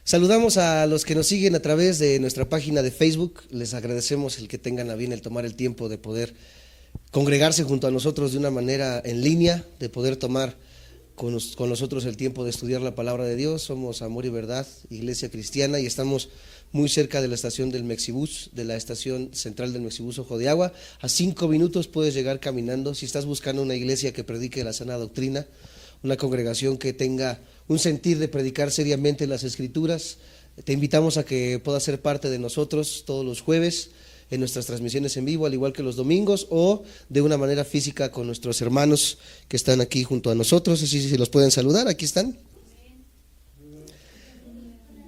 Saludamos a los que nos siguen a través de nuestra página de Facebook. Les agradecemos el que tengan a bien el tomar el tiempo de poder congregarse junto a nosotros de una manera en línea, de poder tomar con nosotros el tiempo de estudiar la palabra de Dios. Somos Amor y Verdad, Iglesia Cristiana, y estamos muy cerca de la estación del Mexibús, de la estación central del Mexibús Ojo de Agua. A 5 minutos puedes llegar caminando. Si estás buscando una iglesia que predique la sana doctrina, una congregación que tenga un sentir de predicar seriamente las Escrituras, te invitamos a que puedas ser parte de nosotros todos los jueves en nuestras transmisiones en vivo, al igual que los domingos, o de una manera física con nuestros hermanos que están aquí junto a nosotros. Así si los pueden saludar, aquí están.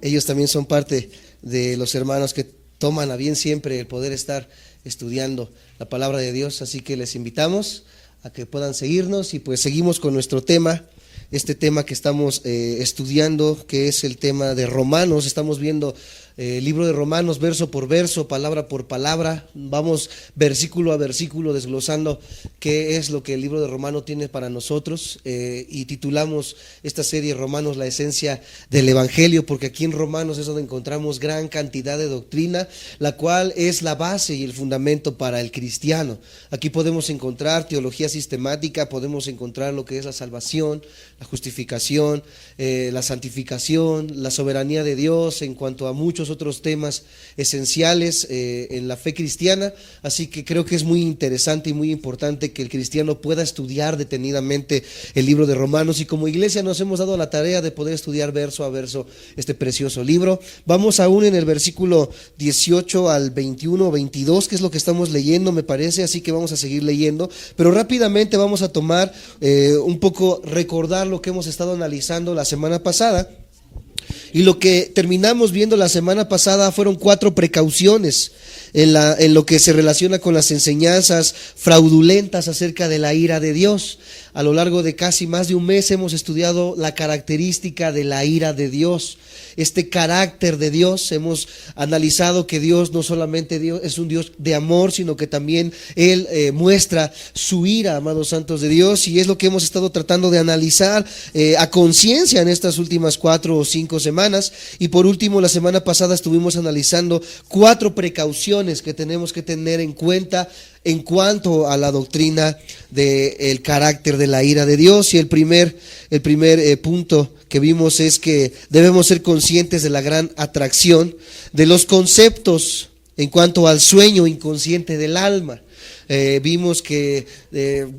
Ellos también son parte de los hermanos que toman a bien siempre el poder estar estudiando la palabra de Dios, así que les invitamos a que puedan seguirnos y pues seguimos con nuestro tema. Este tema que estamos estudiando, que es el tema de Romanos. Estamos viendo el libro de Romanos verso por verso, palabra por palabra. Vamos versículo a versículo desglosando qué es lo que el libro de Romanos tiene para nosotros, y titulamos esta serie Romanos, la esencia del Evangelio, porque aquí en Romanos es donde encontramos gran cantidad de doctrina, la cual es la base y el fundamento para el cristiano. Aquí podemos encontrar teología sistemática, podemos encontrar lo que es la salvación, la justificación, la santificación, la soberanía de Dios, en cuanto a muchos otros temas esenciales en la fe cristiana. Así que creo que es muy interesante y muy importante que el cristiano pueda estudiar detenidamente el libro de Romanos, y como iglesia nos hemos dado la tarea de poder estudiar verso a verso este precioso libro. Vamos aún en el versículo 18 al 21 o 22, que es lo que estamos leyendo, me parece, así que vamos a seguir leyendo, pero rápidamente vamos a tomar un poco, recordar lo que hemos estado analizando la semana pasada. Y lo que terminamos viendo la semana pasada fueron 4 precauciones en lo que se relaciona con las enseñanzas fraudulentas acerca de la ira de Dios. A lo largo de casi más de un mes hemos estudiado la característica de la ira de Dios, este carácter de Dios. Hemos analizado que Dios no solamente es un Dios de amor, sino que también Él muestra su ira, amados santos de Dios, y es lo que hemos estado tratando de analizar a conciencia en estas últimas 4 o 5 semanas. Y por último, la semana pasada estuvimos analizando 4 precauciones que tenemos que tener en cuenta en cuanto a la doctrina del carácter de la ira de Dios. Y el primer punto que vimos es que debemos ser conscientes de la gran atracción de los conceptos en cuanto al sueño inconsciente del alma. Vimos que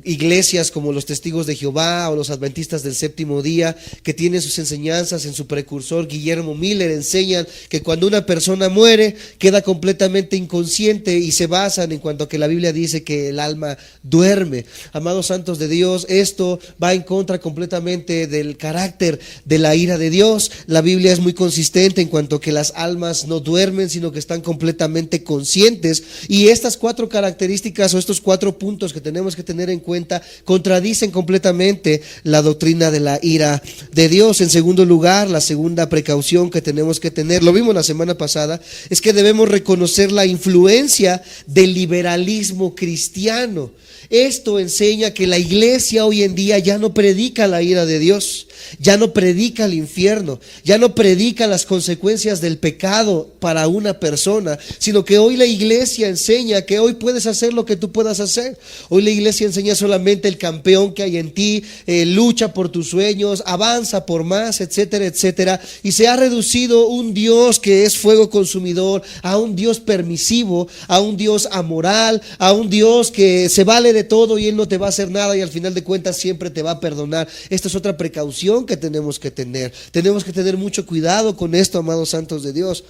iglesias como los Testigos de Jehová o los Adventistas del Séptimo Día, que tienen sus enseñanzas en su precursor Guillermo Miller, enseñan que cuando una persona muere queda completamente inconsciente, y se basan en cuanto a que la Biblia dice que el alma duerme. Amados santos de Dios, esto va en contra completamente del carácter de la ira de Dios. La Biblia es muy consistente en cuanto a que las almas no duermen, sino que están completamente conscientes, y estas 4 características o estos 4 puntos que tenemos que tener en cuenta contradicen completamente la doctrina de la ira de Dios. En segundo lugar, la segunda precaución que tenemos que tener, lo vimos la semana pasada, es que debemos reconocer la influencia del liberalismo cristiano. Esto enseña que la iglesia hoy en día ya no predica la ira de Dios, ya no predica el infierno, ya no predica las consecuencias del pecado para una persona, sino que hoy la iglesia enseña que hoy puedes hacer lo que tú puedas hacer. Hoy la iglesia enseña solamente el campeón que hay en ti, lucha por tus sueños, avanza por más, etcétera, etcétera. Y se ha reducido un Dios que es fuego consumidor a un Dios permisivo, a un Dios amoral, a un Dios que se vale de todo y Él no te va a hacer nada, y al final de cuentas siempre te va a perdonar. Esta es otra precaución que tenemos que tener. Tenemos que tener mucho cuidado con esto, amados santos de Dios.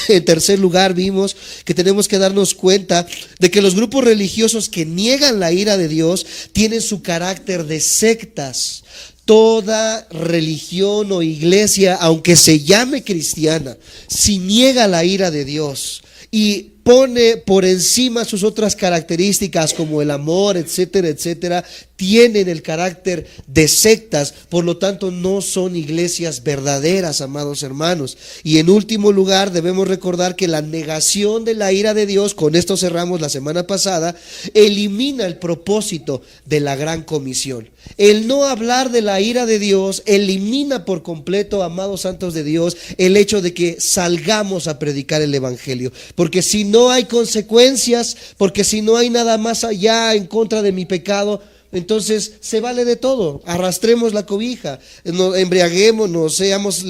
En tercer lugar, vimos que tenemos que darnos cuenta de que los grupos religiosos que niegan la ira de Dios tienen su carácter de sectas. Toda religión o iglesia, aunque se llame cristiana, si niega la ira de Dios y pone por encima sus otras características como el amor, etcétera, etcétera, tienen el carácter de sectas, por lo tanto no son iglesias verdaderas, amados hermanos. Y en último lugar, debemos recordar que la negación de la ira de Dios, con esto cerramos la semana pasada, elimina el propósito de la gran comisión. El no hablar de la ira de Dios elimina por completo, amados santos de Dios, el hecho de que salgamos a predicar el evangelio. Porque si no hay consecuencias, porque si no hay nada más allá en contra de mi pecado, entonces se vale de todo. Arrastremos la cobija, embriaguémonos, seamos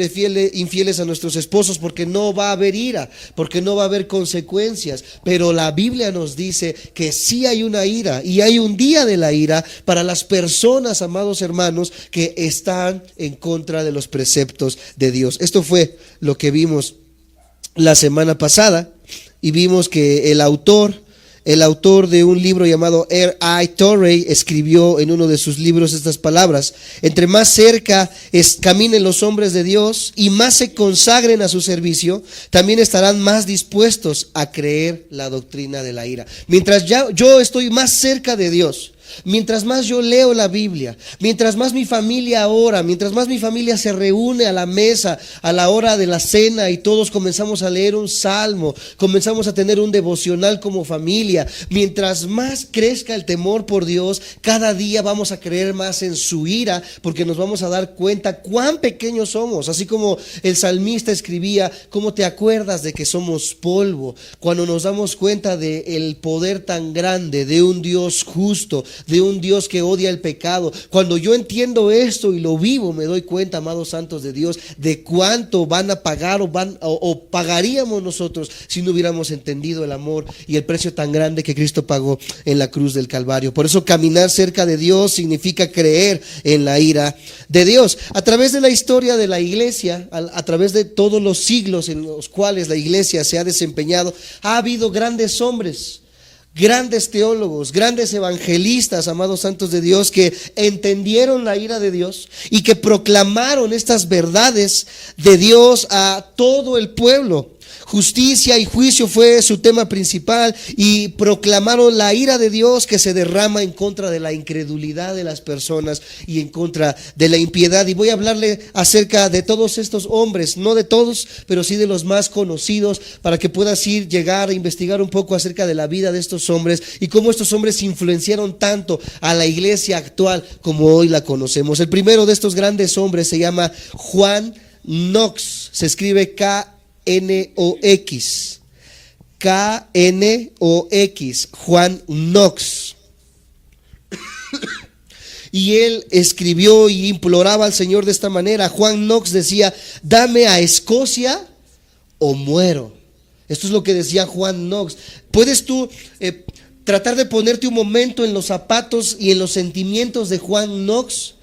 infieles a nuestros esposos, porque no va a haber ira, porque no va a haber consecuencias. Pero la Biblia nos dice que sí hay una ira, y hay un día de la ira para las personas, amados hermanos, que están en contra de los preceptos de Dios. Esto fue lo que vimos la semana pasada, y vimos que el autor de un libro llamado R.I. Torrey escribió en uno de sus libros estas palabras: entre más cerca caminen los hombres de Dios y más se consagren a su servicio, también estarán más dispuestos a creer la doctrina de la ira. Mientras yo estoy más cerca de Dios, mientras más yo leo la Biblia, mientras más mi familia ora, mientras más mi familia se reúne a la mesa a la hora de la cena y todos comenzamos a leer un salmo, comenzamos a tener un devocional como familia, mientras más crezca el temor por Dios, cada día vamos a creer más en su ira, porque nos vamos a dar cuenta cuán pequeños somos. Así como el salmista escribía: ¿cómo te acuerdas de que somos polvo? Cuando nos damos cuenta del poder tan grande de un Dios justo, de un Dios que odia el pecado. Cuando yo entiendo esto y lo vivo, me doy cuenta, amados santos de Dios, de cuánto van a pagar o pagaríamos nosotros si no hubiéramos entendido el amor y el precio tan grande que Cristo pagó en la cruz del Calvario. Por eso caminar cerca de Dios significa creer en la ira de Dios. A través de la historia de la iglesia, a través de todos los siglos en los cuales la iglesia se ha desempeñado, ha habido grandes hombres, grandes teólogos, grandes evangelistas, amados santos de Dios, que entendieron la ira de Dios y que proclamaron estas verdades de Dios a todo el pueblo. Justicia y juicio fue su tema principal, y proclamaron la ira de Dios que se derrama en contra de la incredulidad de las personas y en contra de la impiedad. Y voy a hablarle acerca de todos estos hombres, no de todos, pero sí de los más conocidos, para que puedas llegar a investigar un poco acerca de la vida de estos hombres y cómo estos hombres influenciaron tanto a la iglesia actual como hoy la conocemos. El primero de estos grandes hombres se llama Juan Knox, se escribe Knox, Juan Knox. Y él escribió y imploraba al Señor de esta manera. Juan Knox decía: dame a Escocia o muero. Esto es lo que decía Juan Knox. ¿Puedes tú tratar de ponerte un momento en los zapatos y en los sentimientos de Juan Knox?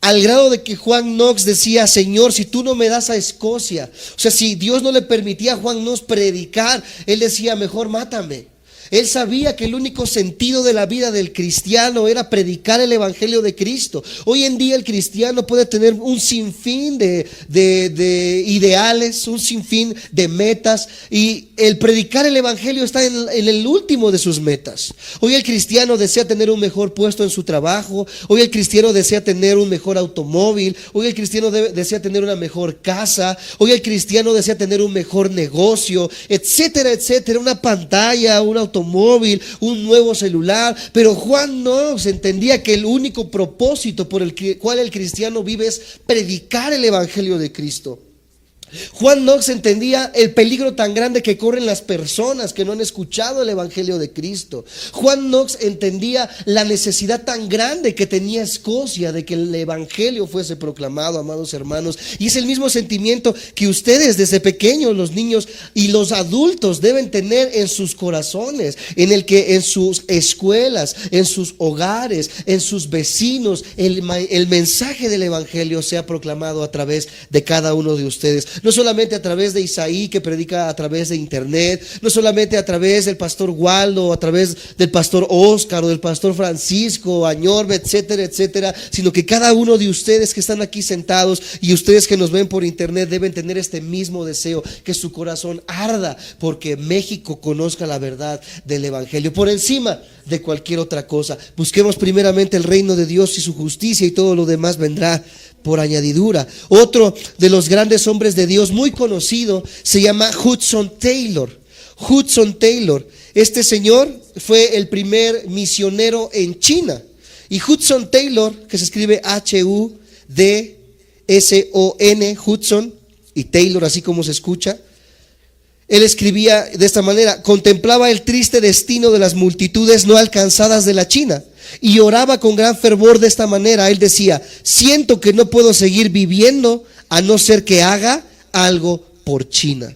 Al grado de que Juan Knox decía: Señor, si tú no me das a Escocia, o sea, si Dios no le permitía a Juan Knox predicar, él decía: mejor mátame. Él sabía que el único sentido de la vida del cristiano era predicar el evangelio de Cristo. Hoy en día el cristiano puede tener un sinfín de ideales, un sinfín de metas, y el predicar el evangelio está en el último de sus metas. Hoy el cristiano desea tener un mejor puesto en su trabajo, hoy el cristiano desea tener un mejor automóvil, hoy el cristiano desea tener una mejor casa, hoy el cristiano desea tener un mejor negocio, etcétera, etcétera, una pantalla, un automóvil, un nuevo celular. Pero Juan Knox entendía que el único propósito por el cual el cristiano vive es predicar el evangelio de Cristo. Juan Knox entendía el peligro tan grande que corren las personas que no han escuchado el evangelio de Cristo. Juan Knox entendía la necesidad tan grande que tenía Escocia de que el evangelio fuese proclamado, amados hermanos. Y es el mismo sentimiento que ustedes desde pequeños, los niños y los adultos, deben tener en sus corazones, en el que en sus escuelas, en sus hogares, en sus vecinos, el mensaje del evangelio sea proclamado a través de cada uno de ustedes. no solamente a través de Isaí, que predica a través de internet, no solamente a través del pastor Waldo, a través del pastor Oscar o del pastor Francisco, Añorbe, etcétera, etcétera, sino que cada uno de ustedes que están aquí sentados y ustedes que nos ven por internet deben tener este mismo deseo, que su corazón arda porque México conozca la verdad del evangelio por encima de cualquier otra cosa. Busquemos primeramente el reino de Dios y su justicia, y todo lo demás vendrá por añadidura. Otro de los grandes hombres de Dios muy conocido se llama Hudson Taylor. Hudson Taylor, este señor fue el primer misionero en China. Y Hudson Taylor, que se escribe Hudson, Hudson, y Taylor así como se escucha, él escribía de esta manera: contemplaba el triste destino de las multitudes no alcanzadas de la China y oraba con gran fervor de esta manera. Él decía: siento que no puedo seguir viviendo a no ser que haga algo por China.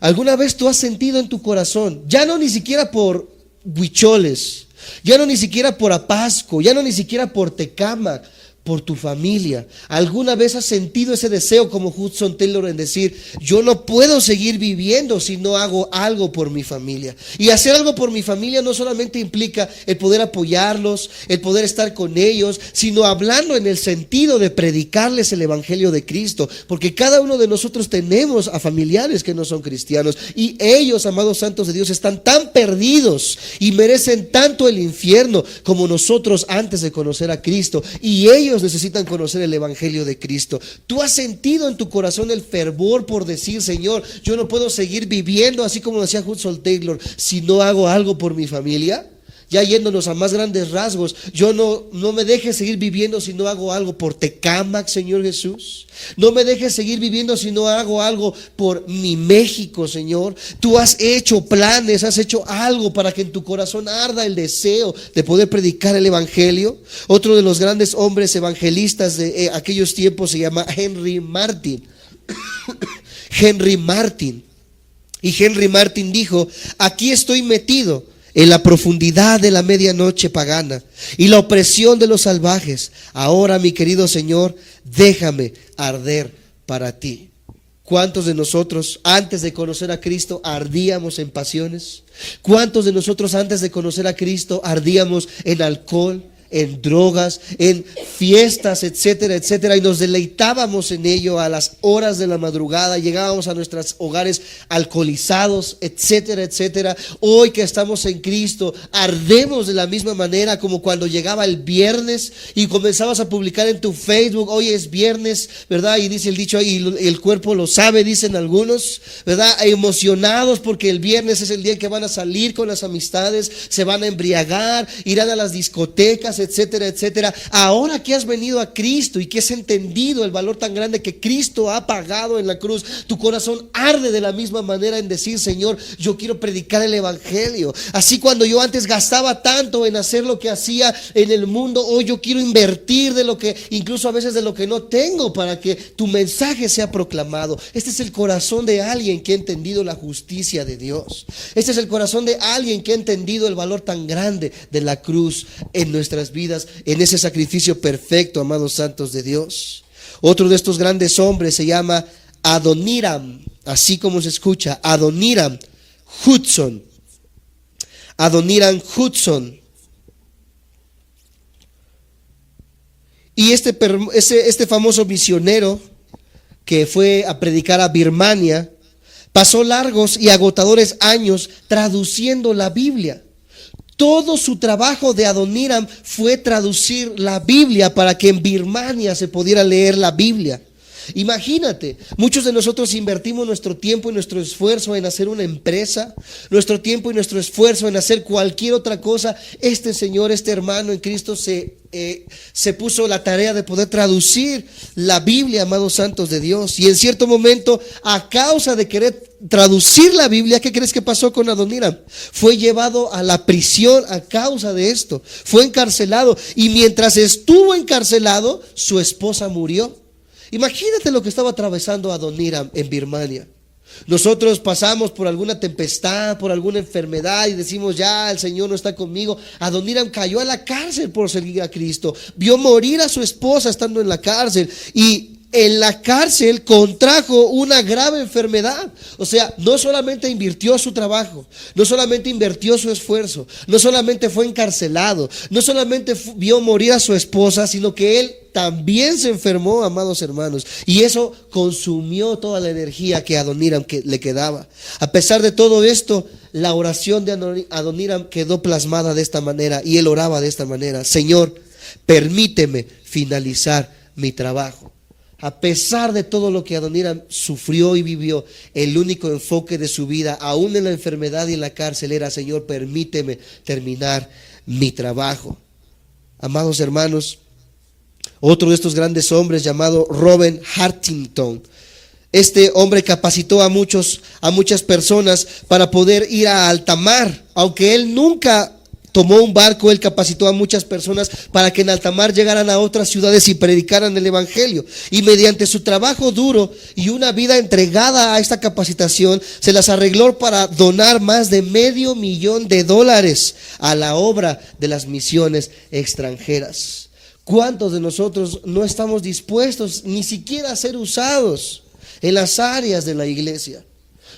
¿Alguna vez tú has sentido en tu corazón, ya no ni siquiera por Huicholes, ya no ni siquiera por Apasco, ya no ni siquiera por Tecámac, por tu familia? ¿Alguna vez has sentido ese deseo como Hudson Taylor en decir: yo no puedo seguir viviendo si no hago algo por mi familia? Y hacer algo por mi familia no solamente implica el poder apoyarlos, el poder estar con ellos, sino hablando en el sentido de predicarles el evangelio de Cristo, porque cada uno de nosotros tenemos a familiares que no son cristianos, y ellos, amados santos de Dios, están tan perdidos y merecen tanto el infierno como nosotros antes de conocer a Cristo, y ellos necesitan conocer el evangelio de Cristo. ¿Tú has sentido en tu corazón el fervor por decir: Señor, yo no puedo seguir viviendo así como decía Hudson Taylor si no hago algo por mi familia? Ya yéndonos a más grandes rasgos, yo no me dejes seguir viviendo si no hago algo por Tecámac, Señor Jesús. No me dejes seguir viviendo si no hago algo por mi México, Señor. Tú has hecho planes, has hecho algo para que en tu corazón arda el deseo de poder predicar el evangelio. Otro de los grandes hombres evangelistas de aquellos tiempos se llama Henry Martyn. Henry Martyn. Y Henry Martyn dijo: aquí estoy metido en la profundidad de la medianoche pagana y la opresión de los salvajes. Ahora, mi querido Señor, déjame arder para ti. ¿Cuántos de nosotros antes de conocer a Cristo ardíamos en pasiones? ¿Cuántos de nosotros antes de conocer a Cristo ardíamos en alcohol, en drogas, en fiestas, etcétera, etcétera, y nos deleitábamos en ello a las horas de la madrugada? Llegábamos a nuestros hogares alcoholizados, etcétera, etcétera. Hoy que estamos en Cristo, ardemos de la misma manera como cuando llegaba el viernes y comenzabas a publicar en tu Facebook: hoy es viernes, ¿verdad? Y dice el dicho ahí, el cuerpo lo sabe, dicen algunos, ¿verdad? Emocionados porque el viernes es el día en que van a salir con las amistades, se van a embriagar, irán a las discotecas, etcétera, etcétera. Ahora que has venido a Cristo y que has entendido el valor tan grande que Cristo ha pagado en la cruz, tu corazón arde de la misma manera en decir: Señor, yo quiero predicar el evangelio. Así cuando yo antes gastaba tanto en hacer lo que hacía en el mundo, hoy yo quiero invertir de lo que, incluso a veces de lo que no tengo, para que tu mensaje sea proclamado. Este es el corazón de alguien que ha entendido la justicia de Dios. Este es el corazón de alguien que ha entendido el valor tan grande de la cruz en nuestras vidas, en ese sacrificio perfecto, amados santos de Dios. Otro de estos grandes hombres se llama Adoniram, así como se escucha, Adoniram Hudson. Adoniram Hudson. Y este famoso misionero que fue a predicar a Birmania pasó largos y agotadores años traduciendo la Biblia. Todo su trabajo de Adoniram fue traducir la Biblia para que en Birmania se pudiera leer la Biblia. Imagínate, muchos de nosotros invertimos nuestro tiempo y nuestro esfuerzo en hacer una empresa, nuestro tiempo y nuestro esfuerzo en hacer cualquier otra cosa. Este señor, este hermano en Cristo se puso la tarea de poder traducir la Biblia, amados santos de Dios. Y en cierto momento, a causa de querer traducir la Biblia, ¿qué crees que pasó con Adoniram? Fue llevado a la prisión a causa de esto. Fue encarcelado, y mientras estuvo encarcelado, su esposa murió. Imagínate lo que estaba atravesando Adoniram en Birmania. Nosotros pasamos por alguna tempestad, por alguna enfermedad y decimos: ya, el Señor no está conmigo. Adoniram cayó a la cárcel por seguir a Cristo. Vio morir a su esposa estando en la cárcel, y en la cárcel contrajo una grave enfermedad. O sea, no solamente invirtió su trabajo, no solamente invirtió su esfuerzo, no solamente fue encarcelado, no solamente vio morir a su esposa, sino que él también se enfermó, amados hermanos, y eso consumió toda la energía que a Adoniram le quedaba. A pesar de todo esto, la oración de Adoniram quedó plasmada de esta manera, y él oraba de esta manera: Señor, permíteme finalizar mi trabajo. A pesar de todo lo que Adoniram sufrió y vivió, el único enfoque de su vida, aún en la enfermedad y en la cárcel, era: Señor, permíteme terminar mi trabajo. Amados hermanos, otro de estos grandes hombres, llamado Robert Hartington, este hombre capacitó a muchas personas para poder ir a alta mar. Aunque él nunca tomó un barco, él capacitó a muchas personas para que en alta mar llegaran a otras ciudades y predicaran el evangelio. Y mediante su trabajo duro y una vida entregada a esta capacitación, se las arregló para donar más de $500,000 a la obra de las misiones extranjeras. ¿Cuántos de nosotros no estamos dispuestos ni siquiera a ser usados en las áreas de la iglesia?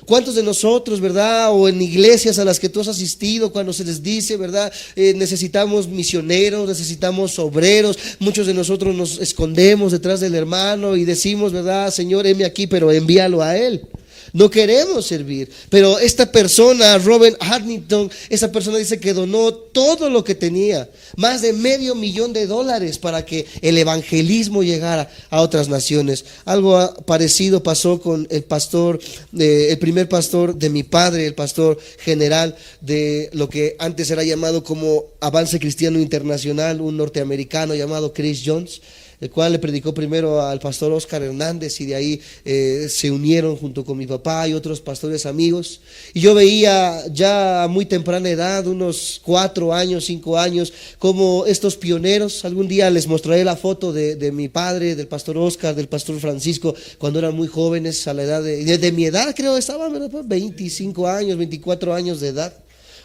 ¿Cuántos de nosotros, verdad, o en iglesias a las que tú has asistido, cuando se les dice, verdad, necesitamos misioneros, necesitamos obreros, muchos de nosotros nos escondemos detrás del hermano y decimos, verdad, Señor, heme aquí, pero envíalo a él? No queremos servir. Pero esta persona, Robert Hartington, esa persona dice que donó todo lo que tenía, más de $500,000, para que el evangelismo llegara a otras naciones. Algo parecido pasó con el pastor, el primer pastor de mi padre, el pastor general de lo que antes era llamado como Avance Cristiano Internacional, un norteamericano llamado Chris Jones, el cual le predicó primero al pastor Oscar Hernández, y de ahí se unieron junto con mi papá y otros pastores amigos. Y yo veía ya a muy temprana edad, unos 4 años, 5 años, como estos pioneros, algún día les mostraré la foto de mi padre, del pastor Oscar, del pastor Francisco, cuando eran muy jóvenes, a la edad de mi edad, creo estaban, ¿verdad? 25 años, 24 años de edad.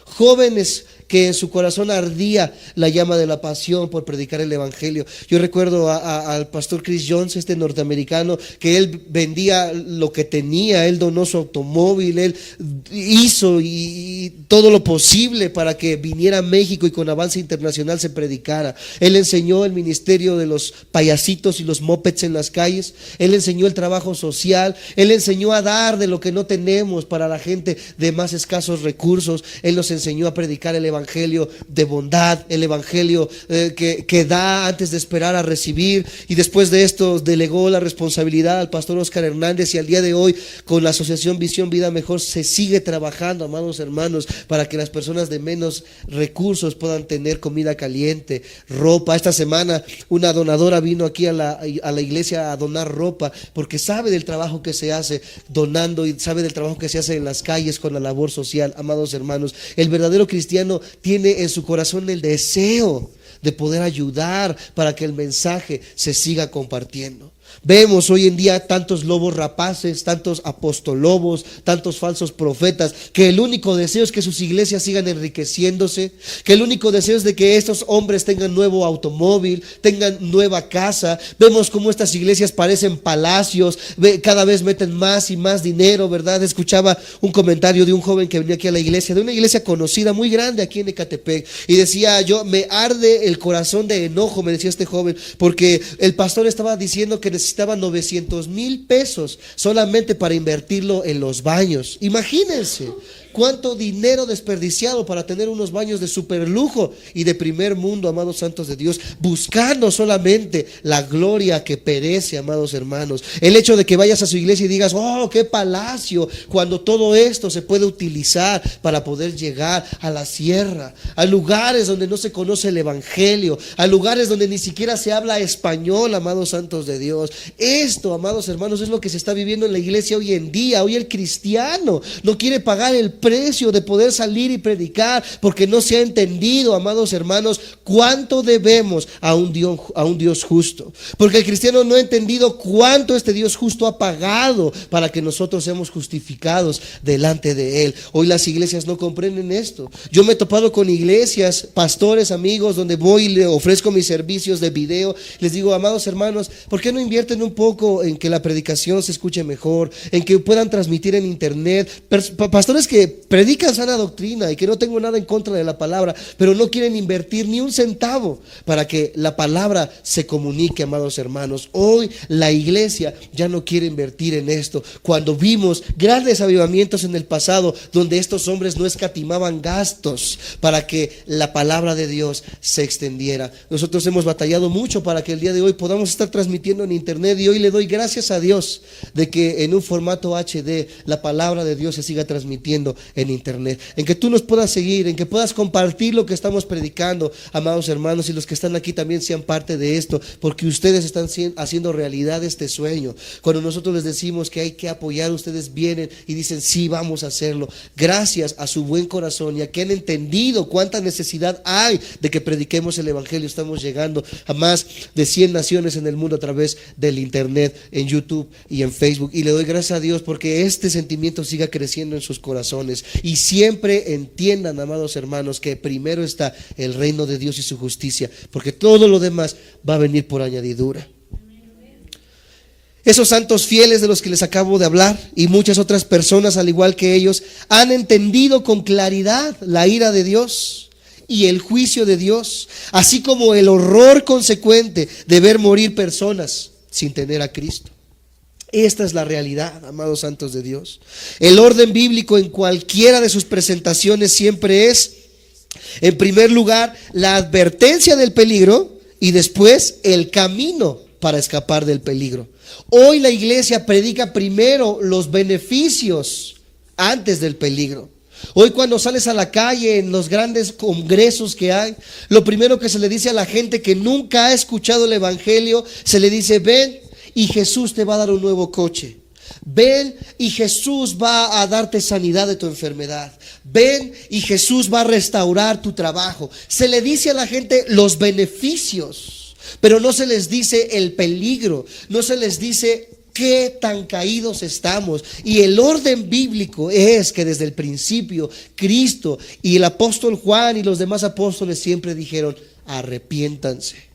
Jóvenes que en su corazón ardía la llama de la pasión por predicar el evangelio. Yo recuerdo al pastor Chris Jones, este norteamericano, que él vendía lo que tenía, él donó su automóvil, él hizo y todo lo posible para que viniera a México y con Avance Internacional se predicara. Él enseñó el ministerio de los payasitos y los mopeds en las calles, él enseñó el trabajo social, él enseñó a dar de lo que no tenemos para la gente de más escasos recursos. Él nos enseñó a predicar el evangelio de bondad, el evangelio que da antes de esperar a recibir. Y después de esto delegó la responsabilidad al pastor Oscar Hernández, y al día de hoy con la asociación Visión Vida Mejor se sigue trabajando, amados hermanos, para que las personas de menos recursos puedan tener comida caliente, ropa. Esta semana una donadora vino aquí a la iglesia a donar ropa, porque sabe del trabajo que se hace donando y sabe del trabajo que se hace en las calles con la labor social. Amados hermanos, el verdadero cristiano tiene en su corazón el deseo de poder ayudar para que el mensaje se siga compartiendo. Vemos hoy en día tantos lobos rapaces, tantos apostolobos, tantos falsos profetas, que el único deseo es que sus iglesias sigan enriqueciéndose, que el único deseo es de que estos hombres tengan nuevo automóvil, tengan nueva casa. Vemos cómo estas iglesias parecen palacios, cada vez meten más y más dinero, ¿verdad? Escuchaba un comentario de un joven que venía aquí a la iglesia, de una iglesia conocida, muy grande aquí en Ecatepec, y decía: me arde el corazón de enojo, me decía este joven, porque el pastor estaba diciendo que necesitaba $900,000 solamente para invertirlo en los baños. Imagínense cuánto dinero desperdiciado para tener unos baños de super lujo y de primer mundo, amados santos de Dios, buscando solamente la gloria que perece, amados hermanos. El hecho de que vayas a su iglesia y digas: oh, qué palacio, cuando todo esto se puede utilizar para poder llegar a la sierra, a lugares donde no se conoce el evangelio, a lugares donde ni siquiera se habla español, amados santos de Dios. Esto, amados hermanos, es lo que se está viviendo en la iglesia hoy en día. Hoy el cristiano no quiere pagar el precio de poder salir y predicar, porque no se ha entendido, amados hermanos, cuánto debemos a un Dios justo. Porque el cristiano no ha entendido cuánto este Dios justo ha pagado para que nosotros seamos justificados delante de Él. Hoy las iglesias no comprenden esto. Yo me he topado con iglesias, pastores, amigos, donde voy y le ofrezco mis servicios de video. Les digo, amados hermanos, ¿por qué no invierten un poco en que la predicación se escuche mejor, en que puedan transmitir en internet? Pastores que predican sana doctrina y que no tengo nada en contra de la palabra, pero no quieren invertir ni un centavo para que la palabra se comunique, amados hermanos. Hoy la iglesia ya no quiere invertir en esto, cuando vimos grandes avivamientos en el pasado donde estos hombres no escatimaban gastos para que la palabra de Dios se extendiera. Nosotros hemos batallado mucho para que el día de hoy podamos estar transmitiendo en internet, y hoy le doy gracias a Dios de que en un formato HD la palabra de Dios se siga transmitiendo en internet, en que tú nos puedas seguir, en que puedas compartir lo que estamos predicando, amados hermanos, y los que están aquí también sean parte de esto, porque ustedes están haciendo realidad este sueño. Cuando nosotros les decimos que hay que apoyar, ustedes vienen y dicen sí, vamos a hacerlo, gracias a su buen corazón y a que han entendido cuánta necesidad hay de que prediquemos el evangelio. Estamos llegando a más de 100 naciones en el mundo a través del internet, en YouTube y en Facebook, y le doy gracias a Dios porque este sentimiento siga creciendo en sus corazones, y siempre entiendan, amados hermanos, que primero está el reino de Dios y su justicia, porque todo lo demás va a venir por añadidura. Esos santos fieles de los que les acabo de hablar, y muchas otras personas al igual que ellos, han entendido con claridad la ira de Dios y el juicio de Dios, así como el horror consecuente de ver morir personas sin tener a Cristo. Esta es la realidad, amados santos de Dios. El orden bíblico en cualquiera de sus presentaciones siempre es, en primer lugar, la advertencia del peligro y después el camino para escapar del peligro. Hoy la iglesia predica primero los beneficios antes del peligro. Hoy cuando sales a la calle en los grandes congresos que hay, lo primero que se le dice a la gente que nunca ha escuchado el evangelio, se le dice: ven y Jesús te va a dar un nuevo coche. Ven y Jesús va a darte sanidad de tu enfermedad. Ven y Jesús va a restaurar tu trabajo. Se le dice a la gente los beneficios, pero no se les dice el peligro, no se les dice qué tan caídos estamos. Y el orden bíblico es que desde el principio Cristo y el apóstol Juan y los demás apóstoles siempre dijeron: arrepiéntanse.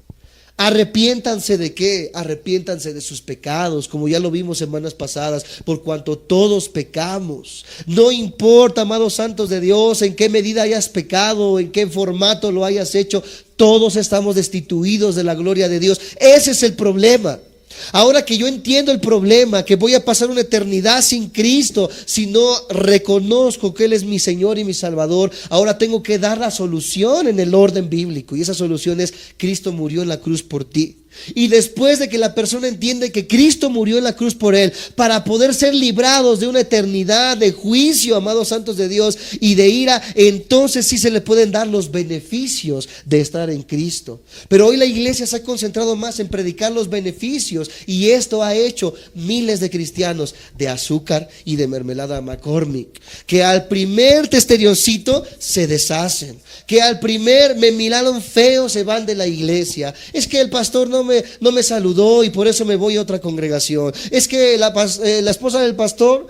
¿Arrepiéntanse de qué? Arrepiéntanse de sus pecados, como ya lo vimos semanas pasadas, por cuanto todos pecamos. No importa, amados santos de Dios, en qué medida hayas pecado, en qué formato lo hayas hecho, todos estamos destituidos de la gloria de Dios. Ese es el problema. Ahora que yo entiendo el problema, que voy a pasar una eternidad sin Cristo si no reconozco que Él es mi Señor y mi Salvador, ahora tengo que dar la solución en el orden bíblico, y esa solución es: Cristo murió en la cruz por ti. Y después de que la persona entiende que Cristo murió en la cruz por él, para poder ser librados de una eternidad de juicio, amados santos de Dios, y de ira, entonces sí se le pueden dar los beneficios de estar en Cristo. Pero hoy la iglesia se ha concentrado más en predicar los beneficios, y esto ha hecho miles de cristianos de azúcar y de mermelada McCormick, que al primer testerioncito se deshacen, que al primer me miraron feo se van de la iglesia. Es que el pastor no me saludó y por eso me voy a otra congregación. Es que la esposa del pastor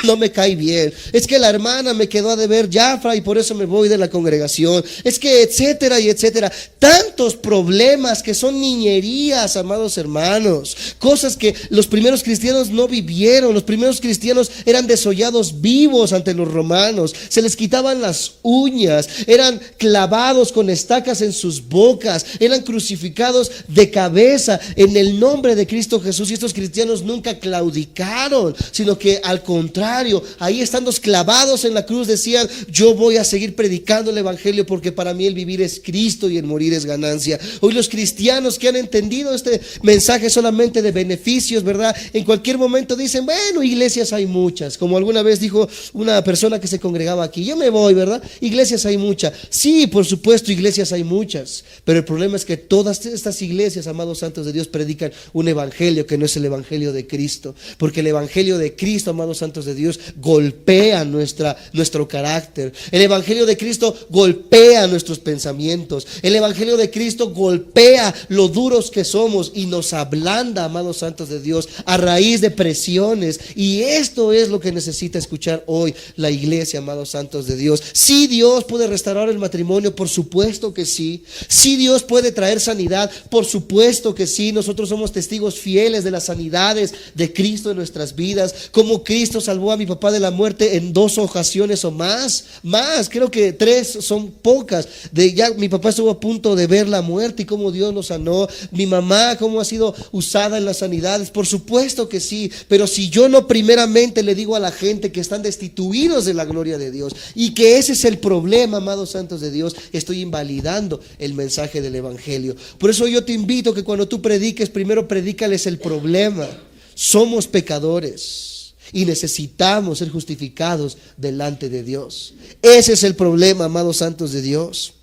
no me cae bien. Es que la hermana me quedó a deber Jafra y por eso me voy de la congregación. Es que etcétera y etcétera. Tantos problemas que son niñerías, amados hermanos. Cosas que los primeros cristianos no vivieron. Los primeros cristianos eran desollados vivos ante los romanos. Se les quitaban las uñas. Eran clavados con estacas en sus bocas. Eran crucificados de cabeza en el nombre de Cristo Jesús. Y estos cristianos nunca claudicaron, sino que al contrario, ahí estando clavados en la cruz decían: yo voy a seguir predicando el evangelio, porque para mí el vivir es Cristo y el morir es ganancia. Hoy los cristianos que han entendido este mensaje solamente de beneficios, ¿verdad? En cualquier momento dicen: bueno, iglesias hay muchas. Como alguna vez dijo una persona que se congregaba aquí: yo me voy, ¿verdad? Iglesias hay muchas. Sí, por supuesto, iglesias hay muchas, pero el problema es que todas estas iglesias iglesias, amados santos de Dios, predican un evangelio que no es el evangelio de Cristo, porque el evangelio de Cristo, amados santos de Dios, golpea nuestro carácter. El evangelio de Cristo golpea nuestros pensamientos. El evangelio de Cristo golpea lo duros que somos y nos ablanda, amados santos de Dios, a raíz de presiones. Y esto es lo que necesita escuchar hoy la iglesia, amados santos de Dios. Si Dios puede restaurar el matrimonio, por supuesto que sí. Si Dios puede traer sanidad, por supuesto que sí. Nosotros somos testigos fieles de las sanidades de Cristo en nuestras vidas, como Cristo salvó a mi papá de la muerte en 2 ocasiones o más, creo que 3 son pocas. Ya mi papá estuvo a punto de ver la muerte y cómo Dios lo sanó. Mi mamá, cómo ha sido usada en las sanidades, por supuesto que sí. Pero si yo no primeramente le digo a la gente que están destituidos de la gloria de Dios y que ese es el problema, amados santos de Dios, estoy invalidando el mensaje del evangelio. Por eso yo te invito que cuando tú prediques, primero predícales el problema. Somos pecadores y necesitamos ser justificados delante de Dios. Ese es el problema, amados santos de Dios.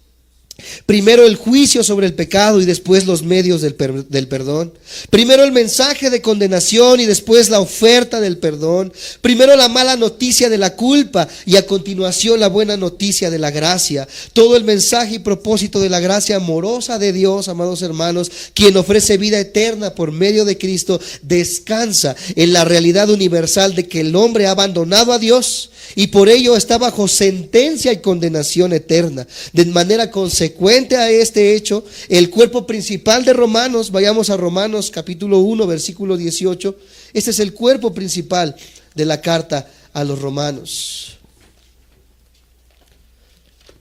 Primero el juicio sobre el pecado y después los medios del perdón. Primero el mensaje de condenación y después la oferta del perdón. Primero la mala noticia de la culpa y a continuación la buena noticia de la gracia. Todo el mensaje y propósito de la gracia amorosa de Dios, amados hermanos, quien ofrece vida eterna por medio de Cristo, descansa en la realidad universal de que el hombre ha abandonado a Dios y por ello está bajo sentencia y condenación eterna. De manera consecuente a este hecho, el cuerpo principal de Romanos, vayamos a Romanos capítulo 1 versículo 18, este es el cuerpo principal de la carta a los romanos.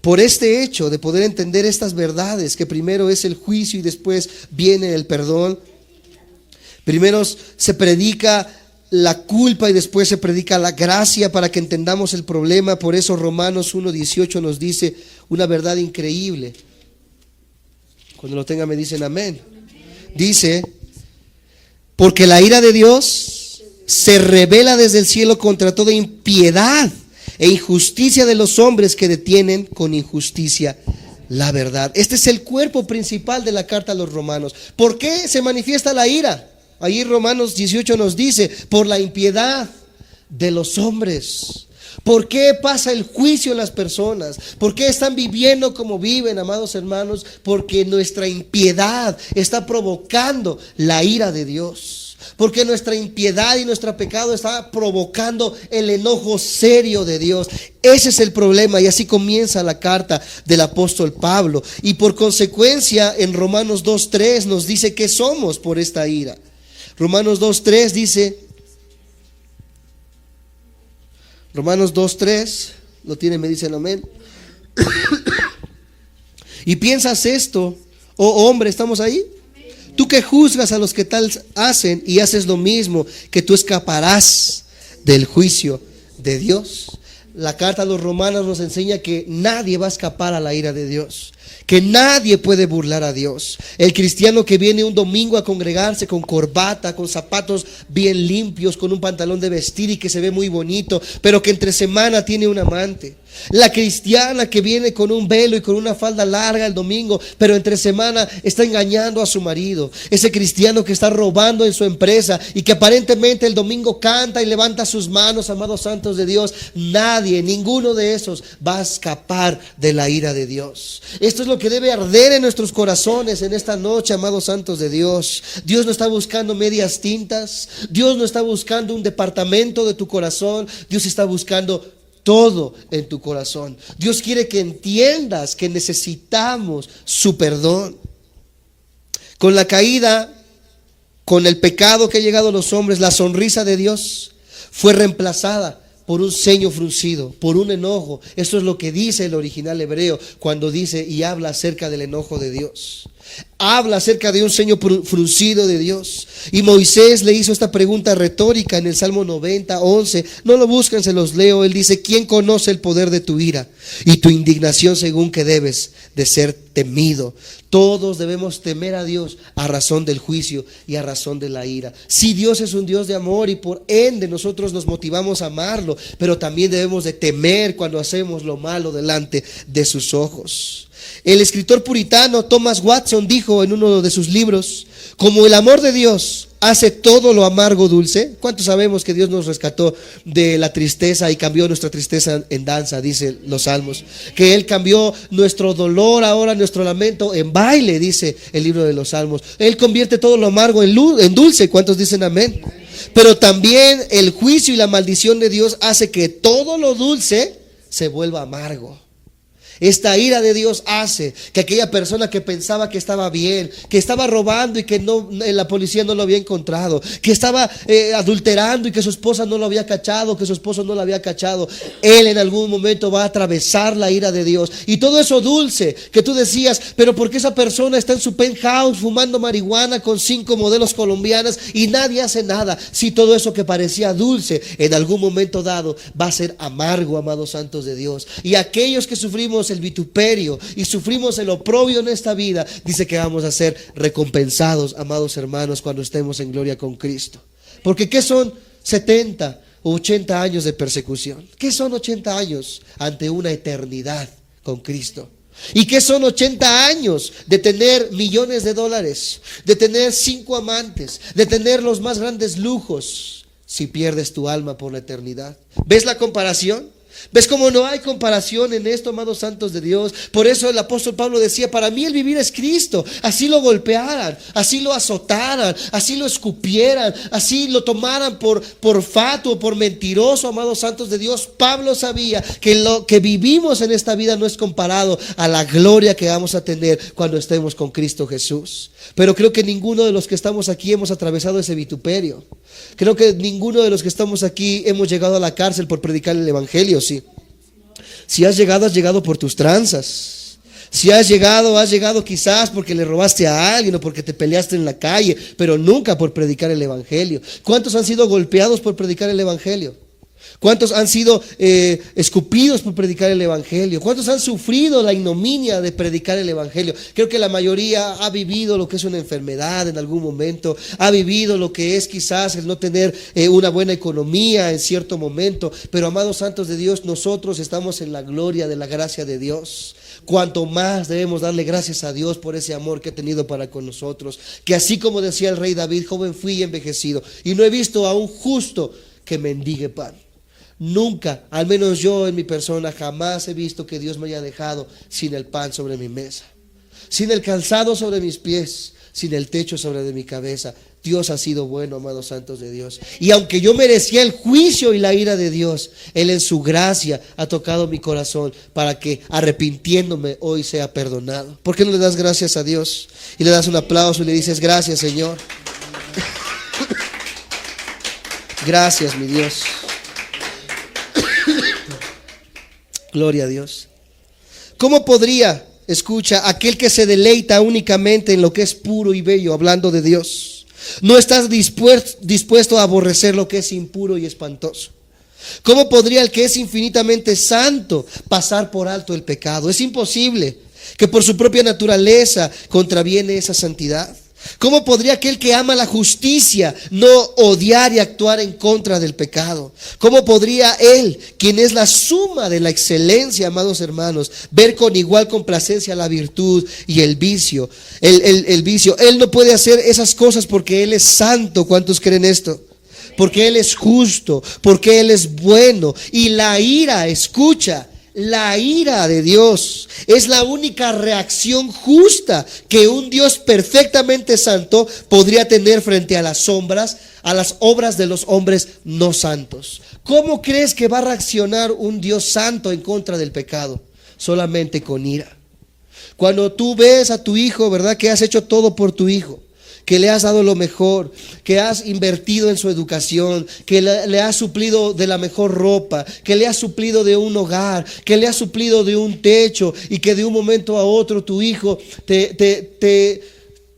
Por este hecho de poder entender estas verdades, que primero es el juicio y después viene el perdón, primero se predica la culpa y después se predica la gracia para que entendamos el problema. Por eso Romanos 1:18 nos dice una verdad increíble. Cuando lo tengan me dicen amén. Dice: porque la ira de Dios se revela desde el cielo contra toda impiedad e injusticia de los hombres que detienen con injusticia la verdad. Este es el cuerpo principal de la carta a los romanos. ¿Por qué se manifiesta la ira? Ahí Romanos 18 nos dice: por la impiedad de los hombres. ¿Por qué pasa el juicio en las personas? ¿Por qué están viviendo como viven, amados hermanos? Porque nuestra impiedad está provocando la ira de Dios. Porque nuestra impiedad y nuestro pecado está provocando el enojo serio de Dios. Ese es el problema, y así comienza la carta del apóstol Pablo. Y por consecuencia en Romanos 2:3 nos dice que somos por esta ira. Romanos 2:3 dice, Romanos 2:3, lo tienen, me dicen amén. Y piensas esto, oh hombre, ¿estamos ahí? Tú que juzgas a los que tal hacen y haces lo mismo, que tú escaparás del juicio de Dios. La carta a los romanos nos enseña que nadie va a escapar a la ira de Dios, que nadie puede burlar a Dios. El cristiano que viene un domingo a congregarse con corbata, con zapatos bien limpios, con un pantalón de vestir y que se ve muy bonito, pero que entre semana tiene un amante. La cristiana que viene con un velo y con una falda larga el domingo, pero entre semana está engañando a su marido. Ese cristiano que está robando en su empresa y que aparentemente el domingo canta y levanta sus manos, amados santos de Dios. Nadie, ninguno de esos va a escapar de la ira de Dios. Esto es lo que debe arder en nuestros corazones en esta noche, amados santos de Dios. Dios no está buscando medias tintas. Dios no está buscando un departamento de tu corazón. Dios está buscando todo en tu corazón. Dios quiere que entiendas que necesitamos su perdón. Con la caída, con el pecado que ha llegado a los hombres, la sonrisa de Dios fue reemplazada por un ceño fruncido, por un enojo. Esto es lo que dice el original hebreo cuando dice y habla acerca del enojo de Dios. Habla acerca de un ceño fruncido de Dios. Y Moisés le hizo esta pregunta retórica en el Salmo 90:11. No lo buscan, se los leo. Él dice: ¿quién conoce el poder de tu ira y tu indignación según que debes de ser temido? Todos debemos temer a Dios a razón del juicio y a razón de la ira. Si Dios es un Dios de amor y por ende nosotros nos motivamos a amarlo, pero también debemos de temer cuando hacemos lo malo delante de sus ojos. El escritor puritano Thomas Watson dijo en uno de sus libros: como el amor de Dios hace todo lo amargo dulce. ¿Cuántos sabemos que Dios nos rescató de la tristeza y cambió nuestra tristeza en danza? Dice los salmos, que Él cambió nuestro dolor, ahora nuestro lamento, en baile, dice el libro de los salmos. Él convierte todo lo amargo en dulce. ¿Cuántos dicen amén? Pero también el juicio y la maldición de Dios hace que todo lo dulce se vuelva amargo. Esta ira de Dios hace que aquella persona que pensaba que estaba bien, que estaba robando y que la policía no lo había encontrado, que estaba adulterando y que su esposa no lo había cachado, que su esposo no lo había cachado, él en algún momento va a atravesar la ira de Dios. Y todo eso dulce que tú decías, pero ¿por qué esa persona está en su penthouse fumando marihuana con 5 modelos colombianas y nadie hace nada? Si todo eso que parecía dulce en algún momento dado va a ser amargo, amados santos de Dios. Y aquellos que sufrimos el vituperio y sufrimos el oprobio en esta vida, dice que vamos a ser recompensados, amados hermanos, cuando estemos en gloria con Cristo. Porque ¿qué son 70 o 80 años de persecución? ¿Qué son 80 años ante una eternidad con Cristo? ¿Y qué son 80 años de tener millones de dólares, de tener 5 amantes, de tener los más grandes lujos, si pierdes tu alma por la eternidad? ¿Ves la comparación? ¿Ves cómo no hay comparación en esto, amados santos de Dios? Por eso el apóstol Pablo decía: para mí el vivir es Cristo. Así lo golpearan, así lo azotaran, así lo escupieran, así lo tomaran por fatuo, por mentiroso, amados santos de Dios. Pablo sabía que lo que vivimos en esta vida no es comparado a la gloria que vamos a tener cuando estemos con Cristo Jesús. Pero creo que ninguno de los que estamos aquí hemos atravesado ese vituperio. Creo que ninguno de los que estamos aquí hemos llegado a la cárcel por predicar el evangelio. Sí. Si has llegado por tus tranzas. Si has llegado quizás porque le robaste a alguien o porque te peleaste en la calle, pero nunca por predicar el evangelio. ¿Cuántos han sido golpeados por predicar el evangelio? ¿Cuántos han sido escupidos por predicar el evangelio? ¿Cuántos han sufrido la ignominia de predicar el evangelio? Creo que la mayoría ha vivido lo que es una enfermedad en algún momento, ha vivido lo que es quizás el no tener una buena economía en cierto momento. Pero, amados santos de Dios, nosotros estamos en la gloria de la gracia de Dios. Cuanto más debemos darle gracias a Dios por ese amor que ha tenido para con nosotros. Que así como decía el rey David: joven fui y envejecido, y no he visto a un justo que mendigue pan. Nunca, al menos yo en mi persona, jamás he visto que Dios me haya dejado sin el pan sobre mi mesa, sin el calzado sobre mis pies, sin el techo sobre de mi cabeza. Dios ha sido bueno, amados santos de Dios. Y aunque yo merecía el juicio y la ira de Dios, Él en su gracia ha tocado mi corazón para que, arrepintiéndome, hoy sea perdonado. ¿Por qué no le das gracias a Dios? Y le das un aplauso y le dices: gracias, Señor. Gracias, mi Dios. Gloria a Dios. ¿Cómo podría, escucha, aquel que se deleita únicamente en lo que es puro y bello, hablando de Dios, no estás dispuesto a aborrecer lo que es impuro y espantoso? ¿Cómo podría el que es infinitamente santo pasar por alto el pecado? Es imposible, que por su propia naturaleza contraviene esa santidad. ¿Cómo podría aquel que ama la justicia no odiar y actuar en contra del pecado? ¿Cómo podría él, quien es la suma de la excelencia, amados hermanos, ver con igual complacencia la virtud y el vicio? El vicio. Él no puede hacer esas cosas porque Él es santo. ¿Cuántos creen esto? Porque Él es justo, porque Él es bueno. Y la ira, escucha, la ira de Dios es la única reacción justa que un Dios perfectamente santo podría tener frente a las obras de los hombres no santos. ¿Cómo crees que va a reaccionar un Dios santo en contra del pecado? Solamente con ira. Cuando tú ves a tu hijo, ¿verdad?, que has hecho todo por tu hijo, que le has dado lo mejor, que has invertido en su educación, que le has suplido de la mejor ropa, que le has suplido de un hogar, que le has suplido de un techo, y que de un momento a otro tu hijo te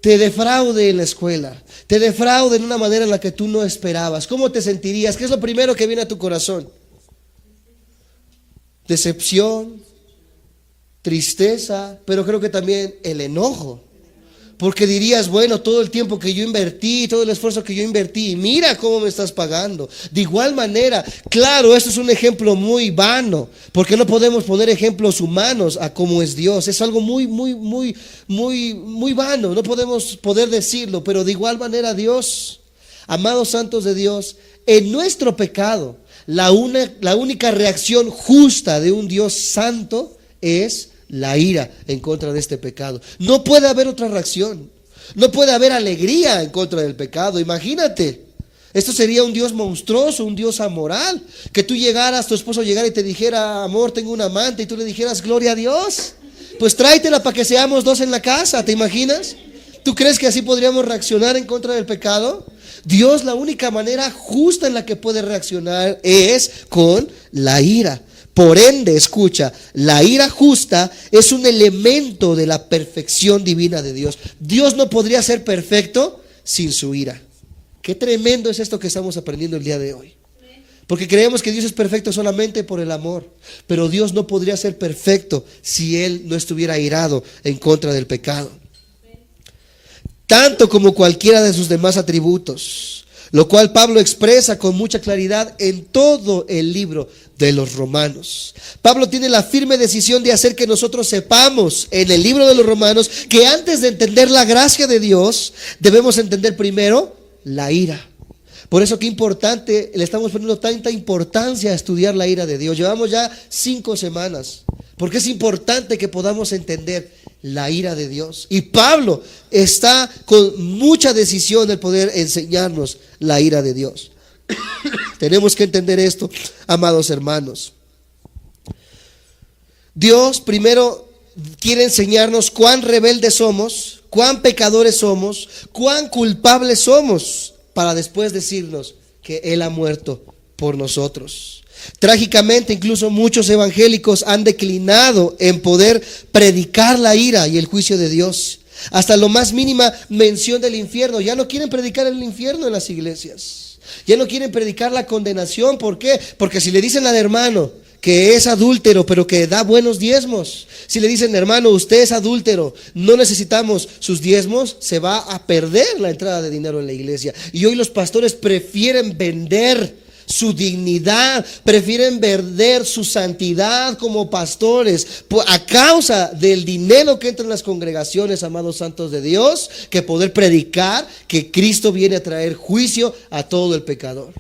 defraude en la escuela, te defraude en una manera en la que tú no esperabas. ¿Cómo te sentirías? ¿Qué es lo primero que viene a tu corazón? Decepción, tristeza, pero creo que también el enojo. Porque dirías, bueno, todo el tiempo que yo invertí, todo el esfuerzo que yo invertí, mira cómo me estás pagando. De igual manera, claro, esto es un ejemplo muy vano, porque no podemos poner ejemplos humanos a cómo es Dios. Es algo muy vano, no podemos poder decirlo, pero de igual manera Dios, amados santos de Dios, en nuestro pecado, la única reacción justa de un Dios santo es la ira en contra de este pecado. No puede haber otra reacción. No puede haber alegría en contra del pecado. Imagínate, esto sería un Dios monstruoso, un Dios amoral. Que tú llegaras, tu esposo llegara y te dijera, amor, tengo un amante, y tú le dijeras, gloria a Dios, pues tráetela para que seamos dos en la casa. ¿Te imaginas? ¿Tú crees que así podríamos reaccionar en contra del pecado? Dios, la única manera justa en la que puede reaccionar es con la ira. Por ende, escucha, la ira justa es un elemento de la perfección divina de Dios. Dios no podría ser perfecto sin su ira. Qué tremendo es esto que estamos aprendiendo el día de hoy. Porque creemos que Dios es perfecto solamente por el amor, pero Dios no podría ser perfecto si Él no estuviera irado en contra del pecado. Tanto como cualquiera de sus demás atributos, lo cual Pablo expresa con mucha claridad en todo el libro de los Romanos. Pablo tiene la firme decisión de hacer que nosotros sepamos en el libro de los Romanos que antes de entender la gracia de Dios, debemos entender primero la ira. Por eso qué importante, le estamos poniendo tanta importancia a estudiar la ira de Dios. Llevamos ya 5 semanas, porque es importante que podamos entender la ira de Dios. Y Pablo está con mucha decisión de poder enseñarnos la ira de Dios. Tenemos que entender esto, amados hermanos. Dios primero quiere enseñarnos cuán rebeldes somos, cuán pecadores somos, cuán culpables somos, para después decirnos que Él ha muerto por nosotros. Trágicamente, incluso muchos evangélicos han declinado en poder predicar la ira y el juicio de Dios. Hasta lo más mínima mención del infierno. Ya no quieren predicar el infierno en las iglesias. Ya no quieren predicar la condenación. ¿Por qué? Porque si le dicen al hermano que es adúltero, pero que da buenos diezmos, si le dicen, hermano, usted es adúltero, no necesitamos sus diezmos, se va a perder la entrada de dinero en la iglesia. Y hoy los pastores prefieren vender su dignidad, prefieren vender su santidad como pastores a causa del dinero que entra en las congregaciones, amados santos de Dios, que poder predicar que Cristo viene a traer juicio a todo el pecador.